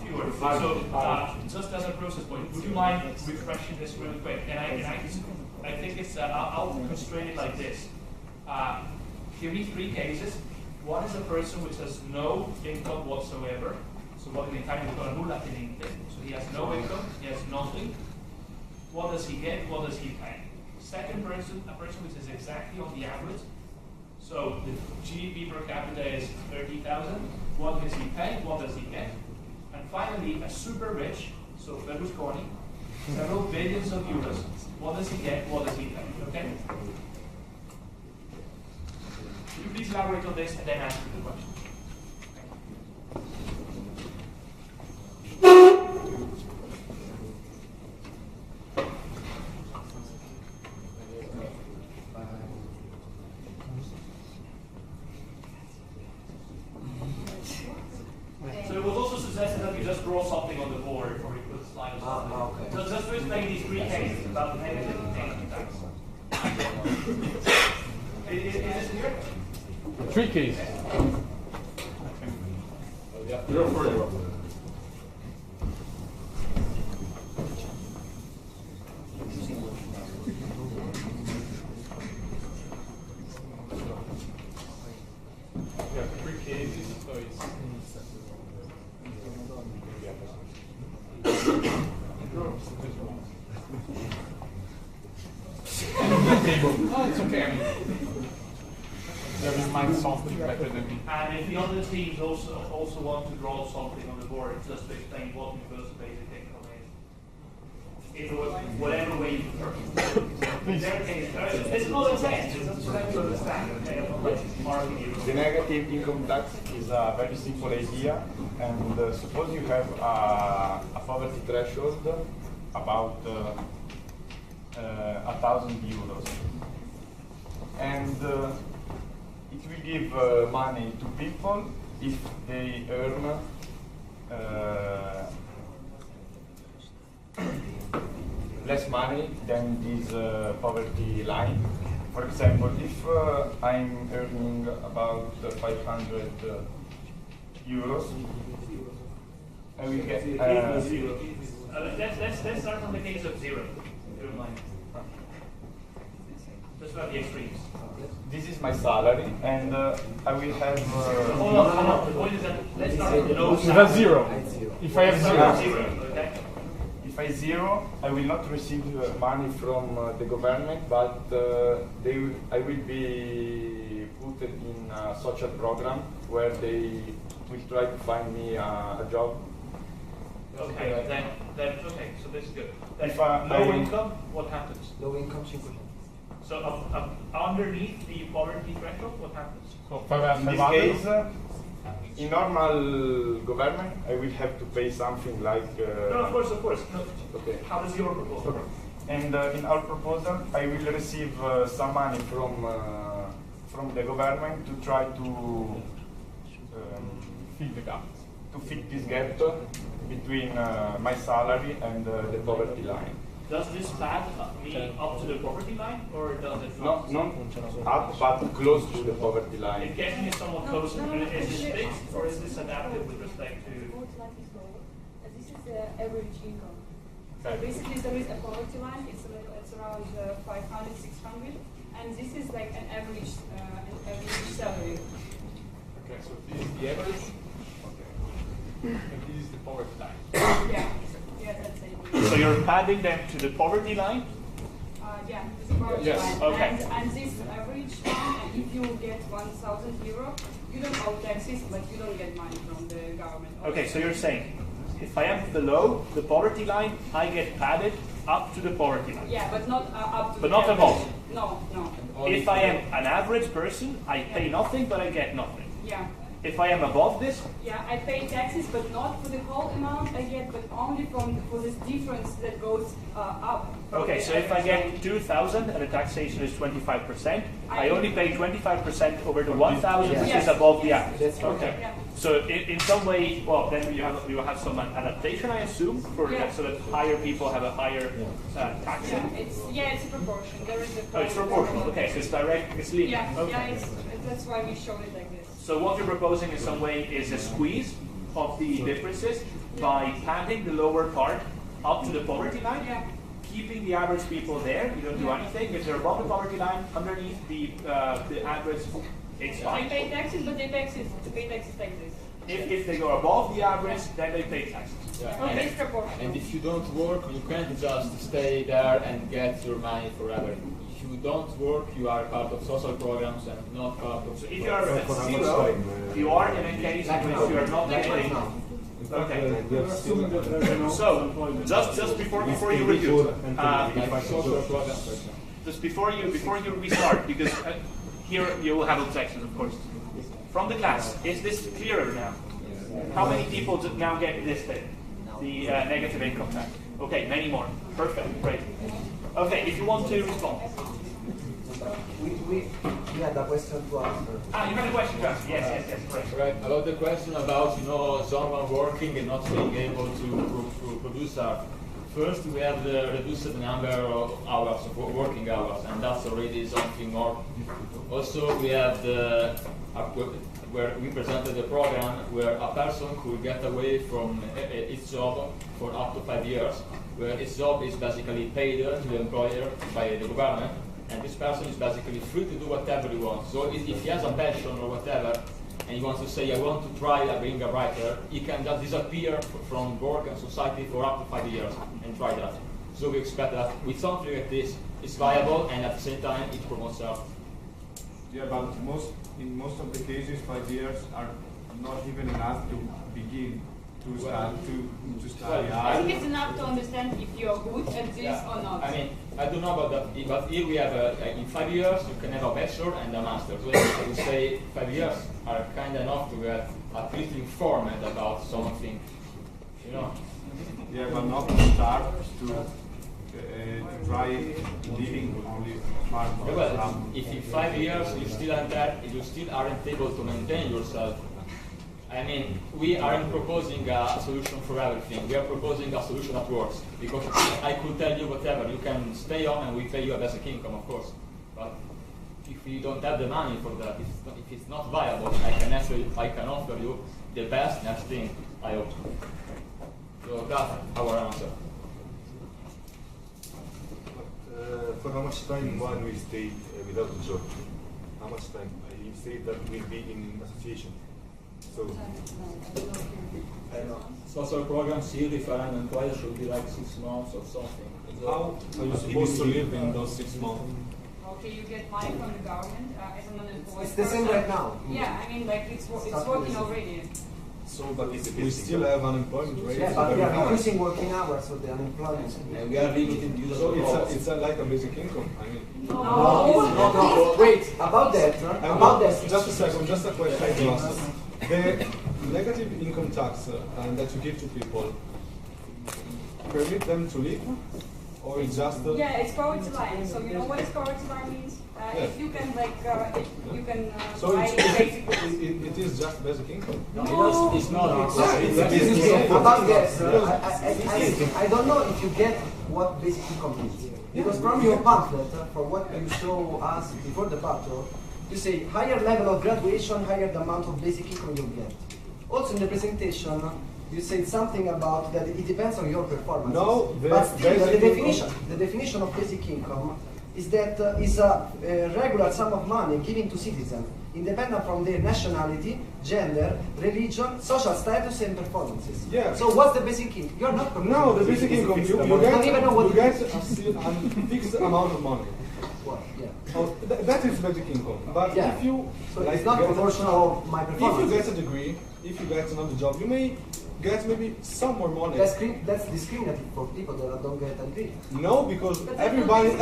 Fewer. So, just as a process point, would you mind refreshing this really quick? And I think it's, I'll constrain it like this. Give me three cases. One is a person which has no income whatsoever. So what in Italian we call nulla tenente. So he has no income, he has nothing. What does he get? What does he pay? Second person, a person which is exactly on the average. So the GDP per capita is 30,000. What does he pay? What does he get? And finally, a super rich, so Berlusconi, several billions of euros. What does he get? What does he pay? Okay? Could you please elaborate on this and then answer the question? draw something on the board or you put a slide or something. Okay. So just to explain these three cases about negative income tax. Is this clear? 3 cases. Yeah. Yeah, 3 cases, so it's oh, it's okay. I mean, there is mind something better than me. And if the other teams also want to draw something on the board, just to explain what universal basic income is. In whatever way you prefer. It's not a test, it's just for them to understand. Okay, I'm not marking you. The negative income tax is a very simple idea, and suppose you have a poverty threshold about €1,000, and it will give money to people if they earn less money than this poverty line. For example, if I'm earning about €500, I will get zero. Let's start from the case of zero. If you don't mind. Just about the extremes. This is my salary, and I will have. Hold on. The point is that let's start with no If I have zero. If I have zero. Okay. If I zero, I will not receive money from the government, but I will be put in a social program where they will try to find me a job. Okay, then okay, so this is good. Then If low income, what happens? Low income, 5%. So underneath the poverty threshold, what happens? So In this case, in normal government, I will have to pay something like. No, of course. No. Okay. How does your proposal work? And in our proposal, I will receive some money from the government to try to fill the gap. To fill this gap between my salary and the poverty line. Does this pad mean up to the poverty line, or does it not up, but close to the poverty line? In case it's somewhat close, is this fixed, or is this adaptive with respect to? This is the average income. So basically, there is a poverty line. It's around 500, 600, and this is like an average salary. Okay, so this is the average. Okay. And this is the poverty line. Yeah, that's it. So you're padding them to the poverty line? Yeah, this is poverty Yes, line. okay. And this average one, if you get €1,000, you don't owe taxes, but you don't get money from the government. Okay, so you're saying, if I am below the poverty line, I get padded up to the poverty line. Yeah, but not up to But the not average. above. No. If I am an average person, I pay nothing, but I get nothing. Yeah. If I am above this, Yeah, I pay taxes, but not for the whole amount I get, but only for this difference that goes up. okay, so if I get 2,000 and the taxation is 25%, I only pay 25% over the 1,000, which is above the average. Okay. Yeah. So in some way, well, then you will have some adaptation, I assume, for Yeah. that, so that higher people have a higher tax. Yeah, it's a proportion. There is a Oh, it's proportional. Okay, so it's direct, it's linear. Yeah, Okay. that's why we showed it like this. So what you're proposing in some way is a squeeze of the differences by padding the lower part up to the poverty line, keeping the average people there. You don't do anything. If they're above the poverty line, underneath the average, it's fine. They pay taxes, but they pay taxes like this. If they go above the average, then they pay taxes. Okay, it's proportional. And if you don't work, you can't just stay there and get your money forever. If you don't work, you are part of social programs and not part of. So if you are at zero, you are in a case in which you are not getting. Okay. So just before you review, just before you restart, because here you will have objections, of course. From the class, is this clearer now? How many people now get this thing? The negative income tax. Okay, many more. Perfect, great. Okay, if you want to respond. We had a question to answer. You had a question to ask. Yes, correct. Right, about the question about, someone working and not being able to produce art. First, we have reduced the number of hours, of working hours, and that's already something more. Also, we have where we presented a program where a person could get away from its job for up to 5 years, where its job is basically paid to the employer by the government, and this person is basically free to do whatever he wants. So if he has a passion or whatever, and he wants to say, I want to try being a writer, he can just disappear from work and society for up to 5 years and try that. So we expect that with something like this, it's viable, and at the same time, it promotes art. Yeah, but in most of the cases, 5 years are not even enough to begin to start to study I art. think it's enough to understand if you're good at this or not. I mean, I don't know about that, but here we have, in 5 years, you can have a bachelor and a master. So I would say 5 years are kind of enough to get at least informed about something, Yeah, but not to start to try living only smart. Yeah, well, if in 5 years you still aren't able to maintain yourself, I mean, we aren't proposing a solution for everything. We are proposing a solution that works. Because I could tell you whatever, you can stay on and we pay you a basic income, of course. But if you don't have the money for that, if it's not viable, I can offer you the best next thing, I hope. So that's our answer. For how much time one will stay without a job? How much time? You say that we'll be in association. So, I don't know. Social programs here, if I'm employed, should be like 6 months or something. How are you supposed to live in those 6 months? Okay, you get money from the government as an unemployed It's the same right now. Yeah, I mean, like it's working already. So, but we still have unemployment rate. Yeah, but we are increasing working hours, so the unemployment. And we are limiting the use of So it's like a basic income. I mean. No. Wait, about that. Just a second, just a question. The negative income tax that you give to people permit them to live, or it's just yeah, it's poverty line. So you know what poverty line means? If you can so buy basic goods. it is just basic income. No, it's not. About that, I don't know if you get what basic income is. Because from your pamphlet, from what you show us before the pamphlet, you say higher level of graduation, higher the amount of basic income you get. Also in the presentation, you said something about that it depends on your performance. No, but still the definition of basic income is that is a regular sum of money given to citizens, independent from their nationality, gender, religion, social status, and performances. Yeah. So what's the basic income? You're not. No, the basic income you don't even know what you get a fixed amount of money. Yeah. Oh, that is basic income. But yeah. if you so it's not proportional of my performance. If you get a degree, if you get another job, you may get maybe some more money. That's discriminative for people that don't get a degree. No, because everybody will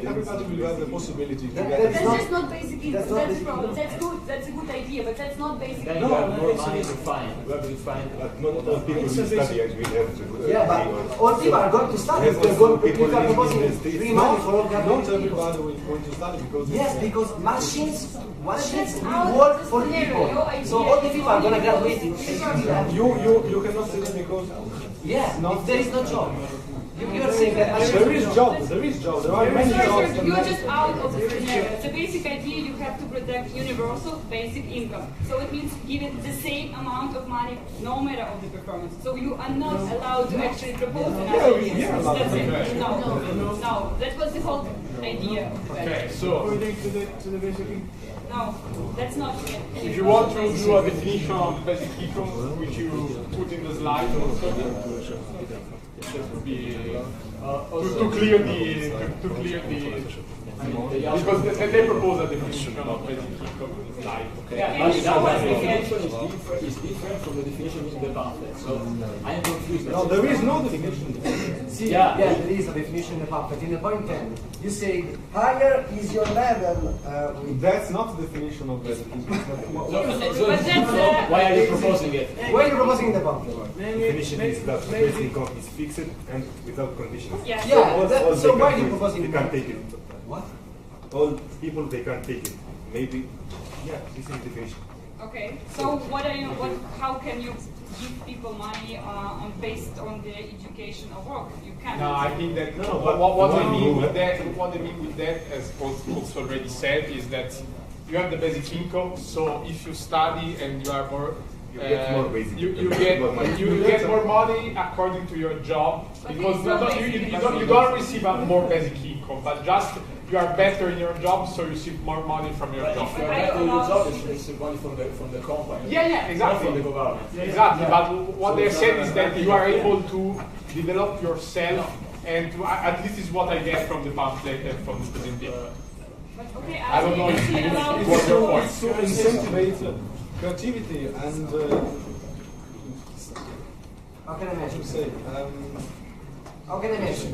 have the possibility to get. That's just not basic income. That's the problem. That's good. That's a good idea, but that's not basic income. Then you have more money to find. Where do you find? Not all people will study and will have to. Yeah, but all people are going to study. They're going to are proposing free money for all Not everybody will going to study because yes, because machines will work for people. So all the people are going to graduate. You cannot study because if there is no job. You are saying that there is job. There are many jobs. You're just out of the scenario. The basic idea, you have to protect universal basic income. So it means give it the same amount of money no matter of the performance. So you are not allowed to actually propose another idea. That's it. No. That was the whole idea. Okay, so according to the basic income. No, that's not it. If you want to do a definition of basic income, which you put in the slide also, just to be to clear the because they propose a definition of basic income in the slide. Yeah, but that definition is different from the definition in the pamphlet. So I am confused. No, there is no definition. See, there is a definition in the pamphlet. In the point 10, you say higher is your level. That's not the definition of basic income. Why are you proposing it? Why are you proposing in the pamphlet? Definition is that the basic income is fixed and without conditions. So why are you proposing? You can take it. What? all people they can take it. Maybe, yeah, this is motivation. Okay. So how can you give people money based on their education or work? You can't. No, I think that what they mean with that, as also already said, is that you have the basic income. So if you study and you are more, you get more money according to your job, because you don't receive a more basic income, but just you are better in your job, so you receive more money from your job. If you are better in your job, you receive money from the company. Yeah, exactly. Not from the government. Exactly, but what they said is that you are able to develop yourself, and to, at least is what I get from the pamphlet and from the presentation. Okay, I don't know if It's to incentivize creativity and how can I mention? Say, how can I mention?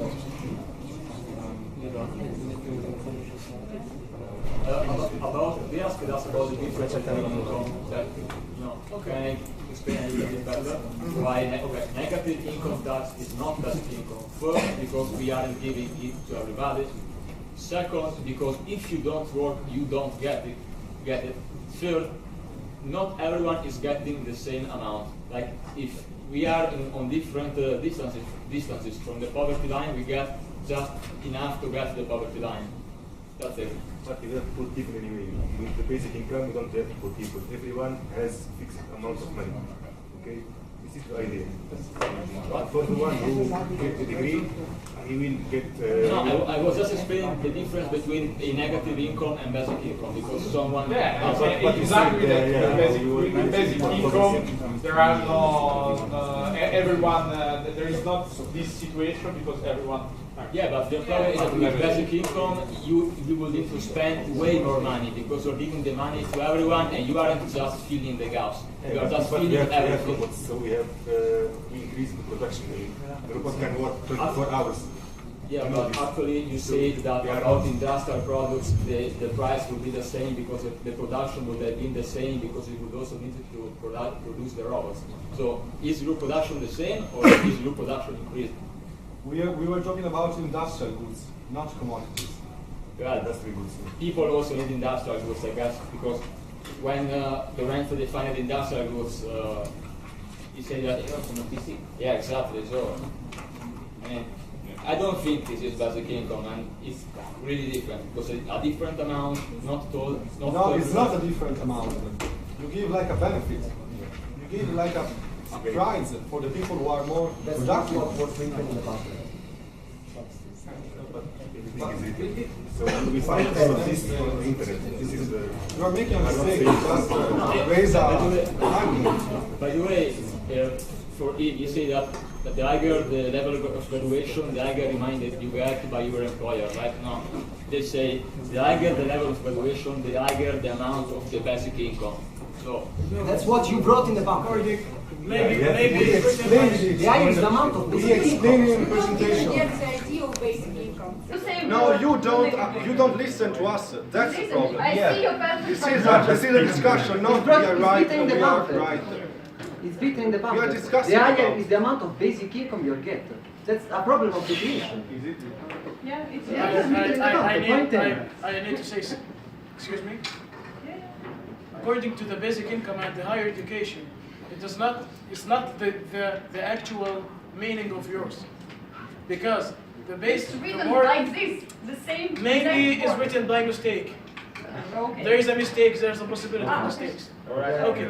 They asked us about the difference between income that, can I explain a little bit better? Why negative income tax is not basic income. First, because we aren't giving it to everybody. Second, because if you don't work, you don't get it. Third, not everyone is getting the same amount. Like if we are on different distances from the poverty line, we get just enough to get to the poverty line. That's it. But you have to put people anyway. With the basic income, you don't have to put people. Everyone has fixed amount of money. Okay? This is the idea. But for the one who gets a degree, he will get... no, I was just explaining the difference between a negative income and basic income, because someone... Exactly with basic income, there are everyone, there is not this situation because everyone... Yeah, but the problem is that with basic income, you will need to spend way more money because you're giving the money to everyone and you aren't just filling the gaps. You are just filling everything. So we have increased the production. The robot can work 24 hours. Yeah, but actually you said that about industrial products, the price will be the same because the production would have been the same because it would also need to produce the robots. So is your production the same or is your production increased? We were talking about industrial goods, not commodities. Yeah, industrial goods. People also need industrial goods, I guess, because when Lorenzo defined industrial goods, he said that, yeah, exactly. So, I mean, I don't think this is basic income, and it's really different because a different amount, not told. No, it's not a different amount. You give like a benefit. You give like a prize for the people who are more productive. What's written in the pamphlet. So we find all of this on the internet. This is the... You are making a mistake. Just raise a argument. By the way, for you say that the higher the level of graduation, the higher reminded you get by your employer, right? No, they say the higher the level of graduation, the higher the amount of the basic income. So that's what you brought in the pamphlet. Maybe the higher is the amount of basic income. In the presentation. The idea of basic income. No, you don't listen to us. That's the problem. I see your pamphlet. This is a discussion, not we are right or we are right. It's written in the pamphlet. We are discussing the higher about. is the amount of basic income you get. That's a problem of definition. Yeah, it's I need to say, excuse me? According to the basic income and the higher education, it's not the actual meaning of yours. Because the base, it's written like this, the same. Maybe it's written by mistake. Okay. There is a mistake, there's a possibility of mistakes. Okay.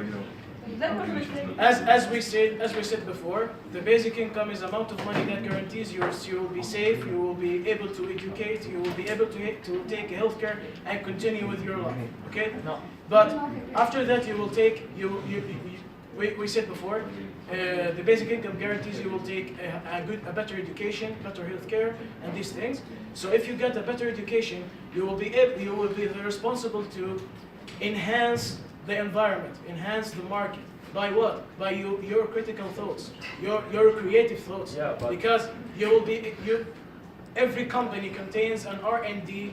As we said before, the basic income is amount of money that guarantees you will be safe, you will be able to educate, you will be able to take healthcare and continue with your life. Okay? No. But after that you will take we said before, the basic income guarantees you will take a better education, better healthcare, and these things. So if you get a better education, you will be responsible to enhance the environment, enhance the market. By what? By your critical thoughts, your creative thoughts. Yeah, because every company contains an R&D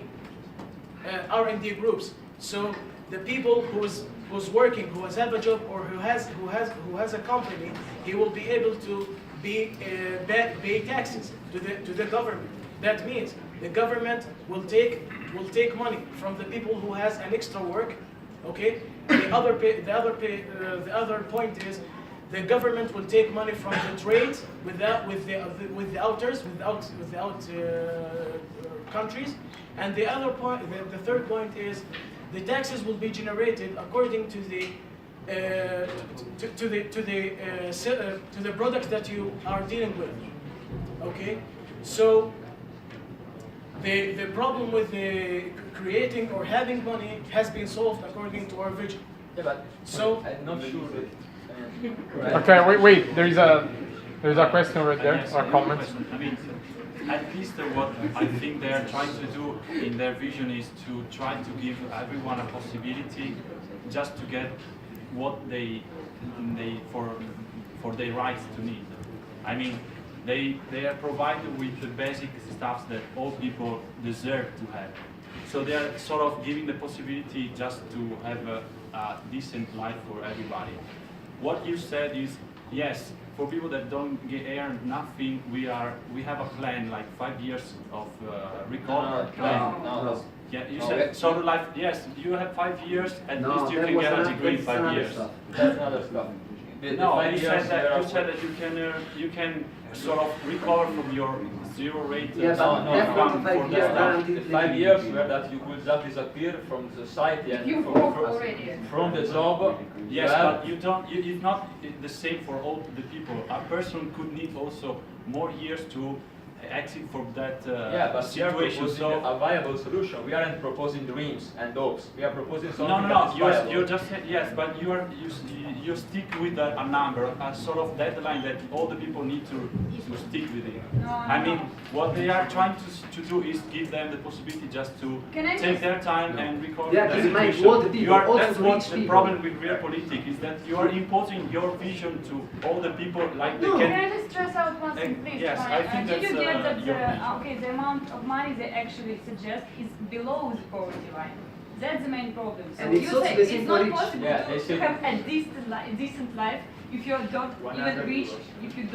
groups. So the people who's working, who has a job or who has a company, he will be able to pay taxes to the government. That means the government will take will take money from the people who has an extra work. Okay. The other point is the government will take money from the trade with the outers, without countries. And the other point, the third point is the taxes will be generated according to the to the products that you are dealing with. Okay, so the problem with the creating or having money has been solved according to our vision. Yeah, but so I'm not sure that. Okay, wait. There is a question right there, or a comment. I mean, at least what I think they are trying to do in their vision is to try to give everyone a possibility just to get what they for their rights to need. I mean, they are provided with the basic stuff that all people deserve to have. So they are sort of giving the possibility just to have a decent life for everybody. What you said is, yes, for people that don't earn nothing, we have a plan, like 5 years of recovery plan. No. Yeah, you said sort of like, yes, you have 5 years, at least you can get a degree in 5 years. That's another stuff. No, you said that you can sort of recover from your zero rate. No, for the 5 years where that you will just disappear from the society and from the job. Yes, but you don't. It's not the same for all the people. A person could need also more years to exit from that situation. So a viable solution. We aren't proposing dreams and hopes. We are proposing something. No. You just said yes, but you stick with a number, a sort of deadline that all the people need to stick with it. I mean, what they are trying to do is give them the possibility just to take their time and record the situation. That's what the problem with realpolitik is, that you are imposing your vision to all the people like they can. Can I just stress out one thing, please? Yes, I think Did you that's get that the amount of money they actually suggest is below the poverty line? That's the main problem. So And you say it's not possible to have a decent life if you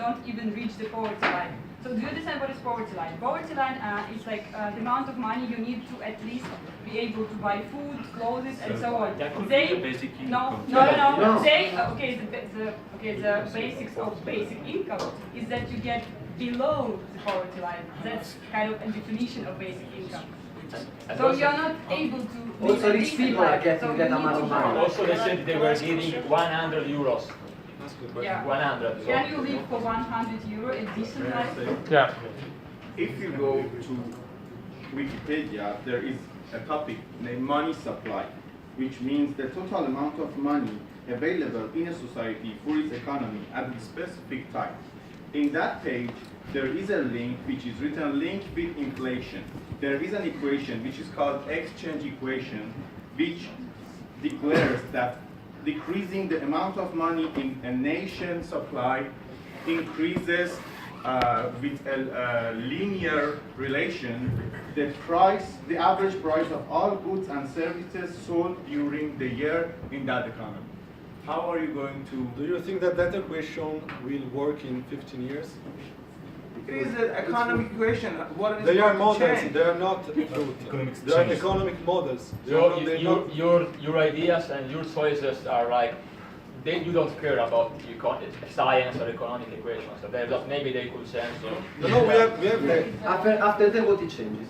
don't even reach the poverty line. So do you understand what is poverty line? Poverty line is like the amount of money you need to at least be able to buy food, clothes, and so on. That could be the basic income. No. Say the basics of basic income is that you get below the poverty line. That's kind of a definition of basic income. So you're not able to. Also, rich people are getting that amount of money. Also, they said they were giving 100 euros. Yeah. 100. Can you live for 100 euro a decent life? Yeah. If you go to Wikipedia, there is a topic named money supply, which means the total amount of money available in a society for its economy at a specific time. In that page, there is a link which is written link with inflation. There is an equation which is called exchange equation, which declares that decreasing the amount of money in a nation supply increases with a linear relation the average price of all goods and services sold during the year in that economy. How are you going to... Do you think that equation will work in 15 years? It is an economic equation. What is they are going to models, change? they are not truth. They are economic models. So your ideas and your choices are like, you don't care about science or economic equations. So maybe they could change. No, we have after the vote it changes.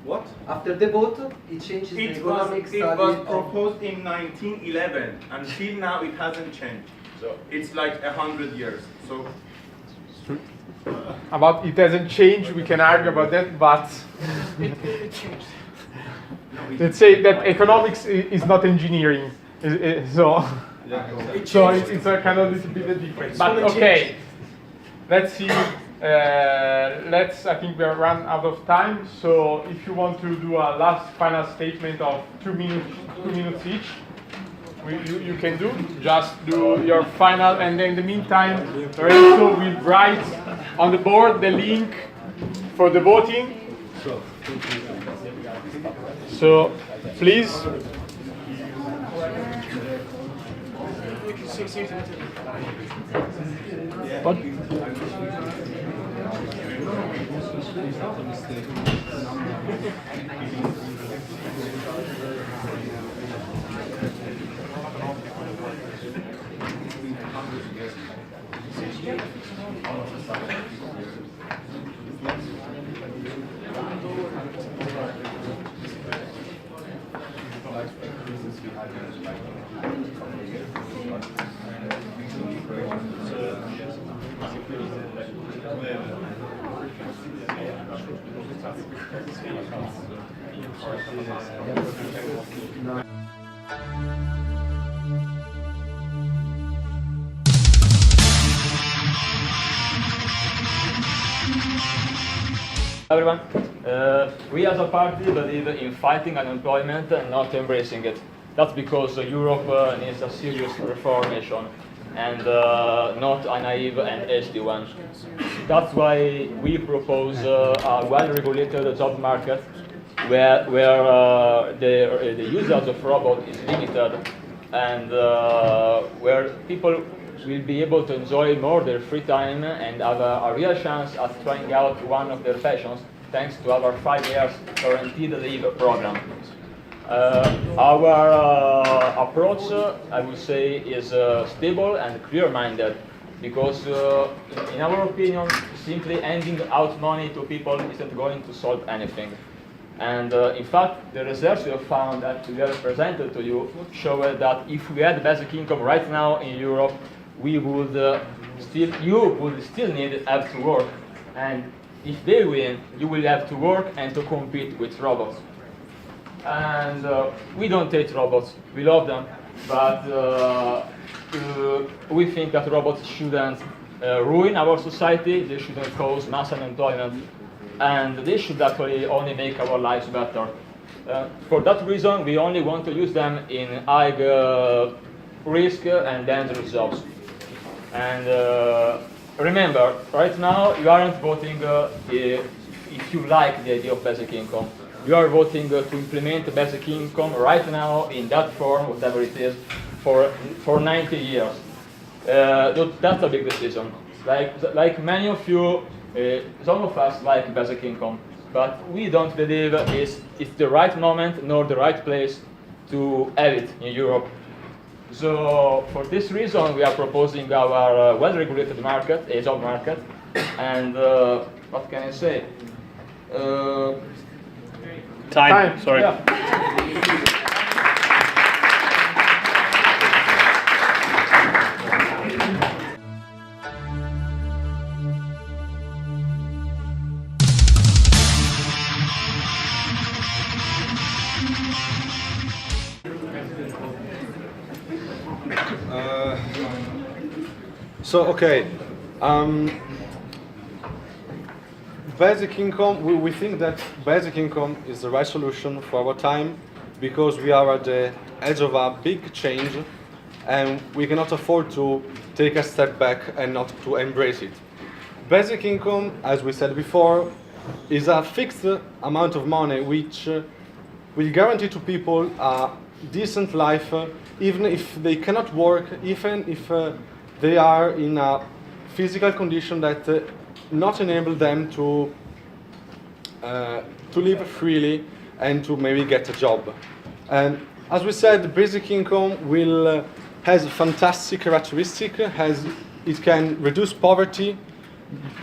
What? After the vote, it changes the economic study. It was proposed in 1911. Until now, it hasn't changed. So it's like 100 years. So About it hasn't changed, we can argue about that, but it changed. Let's say that economics is not engineering, so it's a kind of little bit different. But okay, let's see. I think we are run out of time. So if you want to do a last final statement of 2 minutes each, you can do. Just do your final, and then in the meantime, Lorenzo will write on the board the link for the voting. So please. What? It's not a mistake. Everyone, we as a party believe in fighting unemployment and not embracing it. That's because Europe needs a serious reformation and not a naive and hasty one. That's why we propose a well-regulated job market where the usage of robots is limited and where people will be able to enjoy more their free time and have a real chance at trying out one of their passions thanks to our 5 years guaranteed leave program. Our approach, I would say, is stable and clear-minded because, in our opinion, simply handing out money to people isn't going to solve anything. And in fact, the research we have found that we have presented to you show that if we had basic income right now in Europe, we would you would still have to work. And if they win, you will have to work and to compete with robots. And we don't hate robots, we love them, but we think that robots shouldn't ruin our society, they shouldn't cause mass unemployment, and they should actually only make our lives better. For that reason, we only want to use them in high risk and dangerous jobs. And remember, right now you aren't voting if you like the idea of basic income. You are voting to implement basic income right now in that form, whatever it is, for 90 years. That's a big decision. Like many of you, some of us like basic income, but we don't believe it's the right moment nor the right place to have it in Europe. So for this reason, we are proposing our well-regulated market, a job market, and what can I say? Time. Sorry. Yeah. So, okay. Basic income, we think that basic income is the right solution for our time because we are at the edge of a big change and we cannot afford to take a step back and not to embrace it. Basic income, as we said before, is a fixed amount of money which will guarantee to people a decent life even if they cannot work, even if they are in a physical condition that not enable them to live freely and to maybe get a job. And as we said, basic income has fantastic characteristic. It can reduce poverty.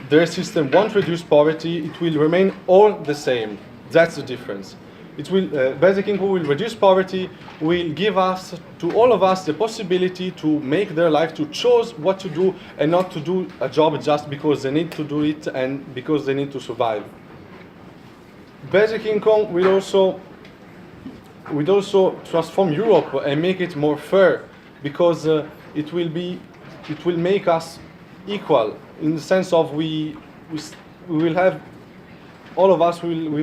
Their system won't reduce poverty. It will remain all the same. That's the difference. Basic income will reduce poverty, will give us, to all of us, the possibility to make their life, to choose what to do and not to do a job just because they need to do it and because they need to survive. Basic income will also transform Europe and make it more fair because it will make us equal in the sense of we will have, all of us we will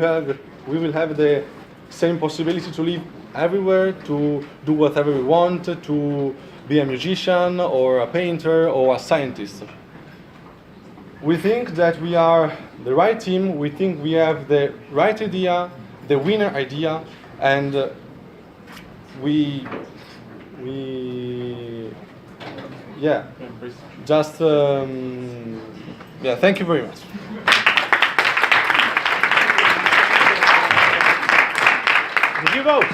have the same possibility to live everywhere, to do whatever we want, to be a musician or a painter or a scientist. We think that we are the right team, we think we have the right idea, the winner idea, and thank you very much. Did you vote?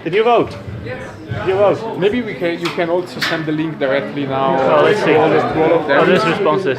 Did you vote? Yes. Did you vote? Maybe you can also send the link directly now. Let's see. To all of them. Responses.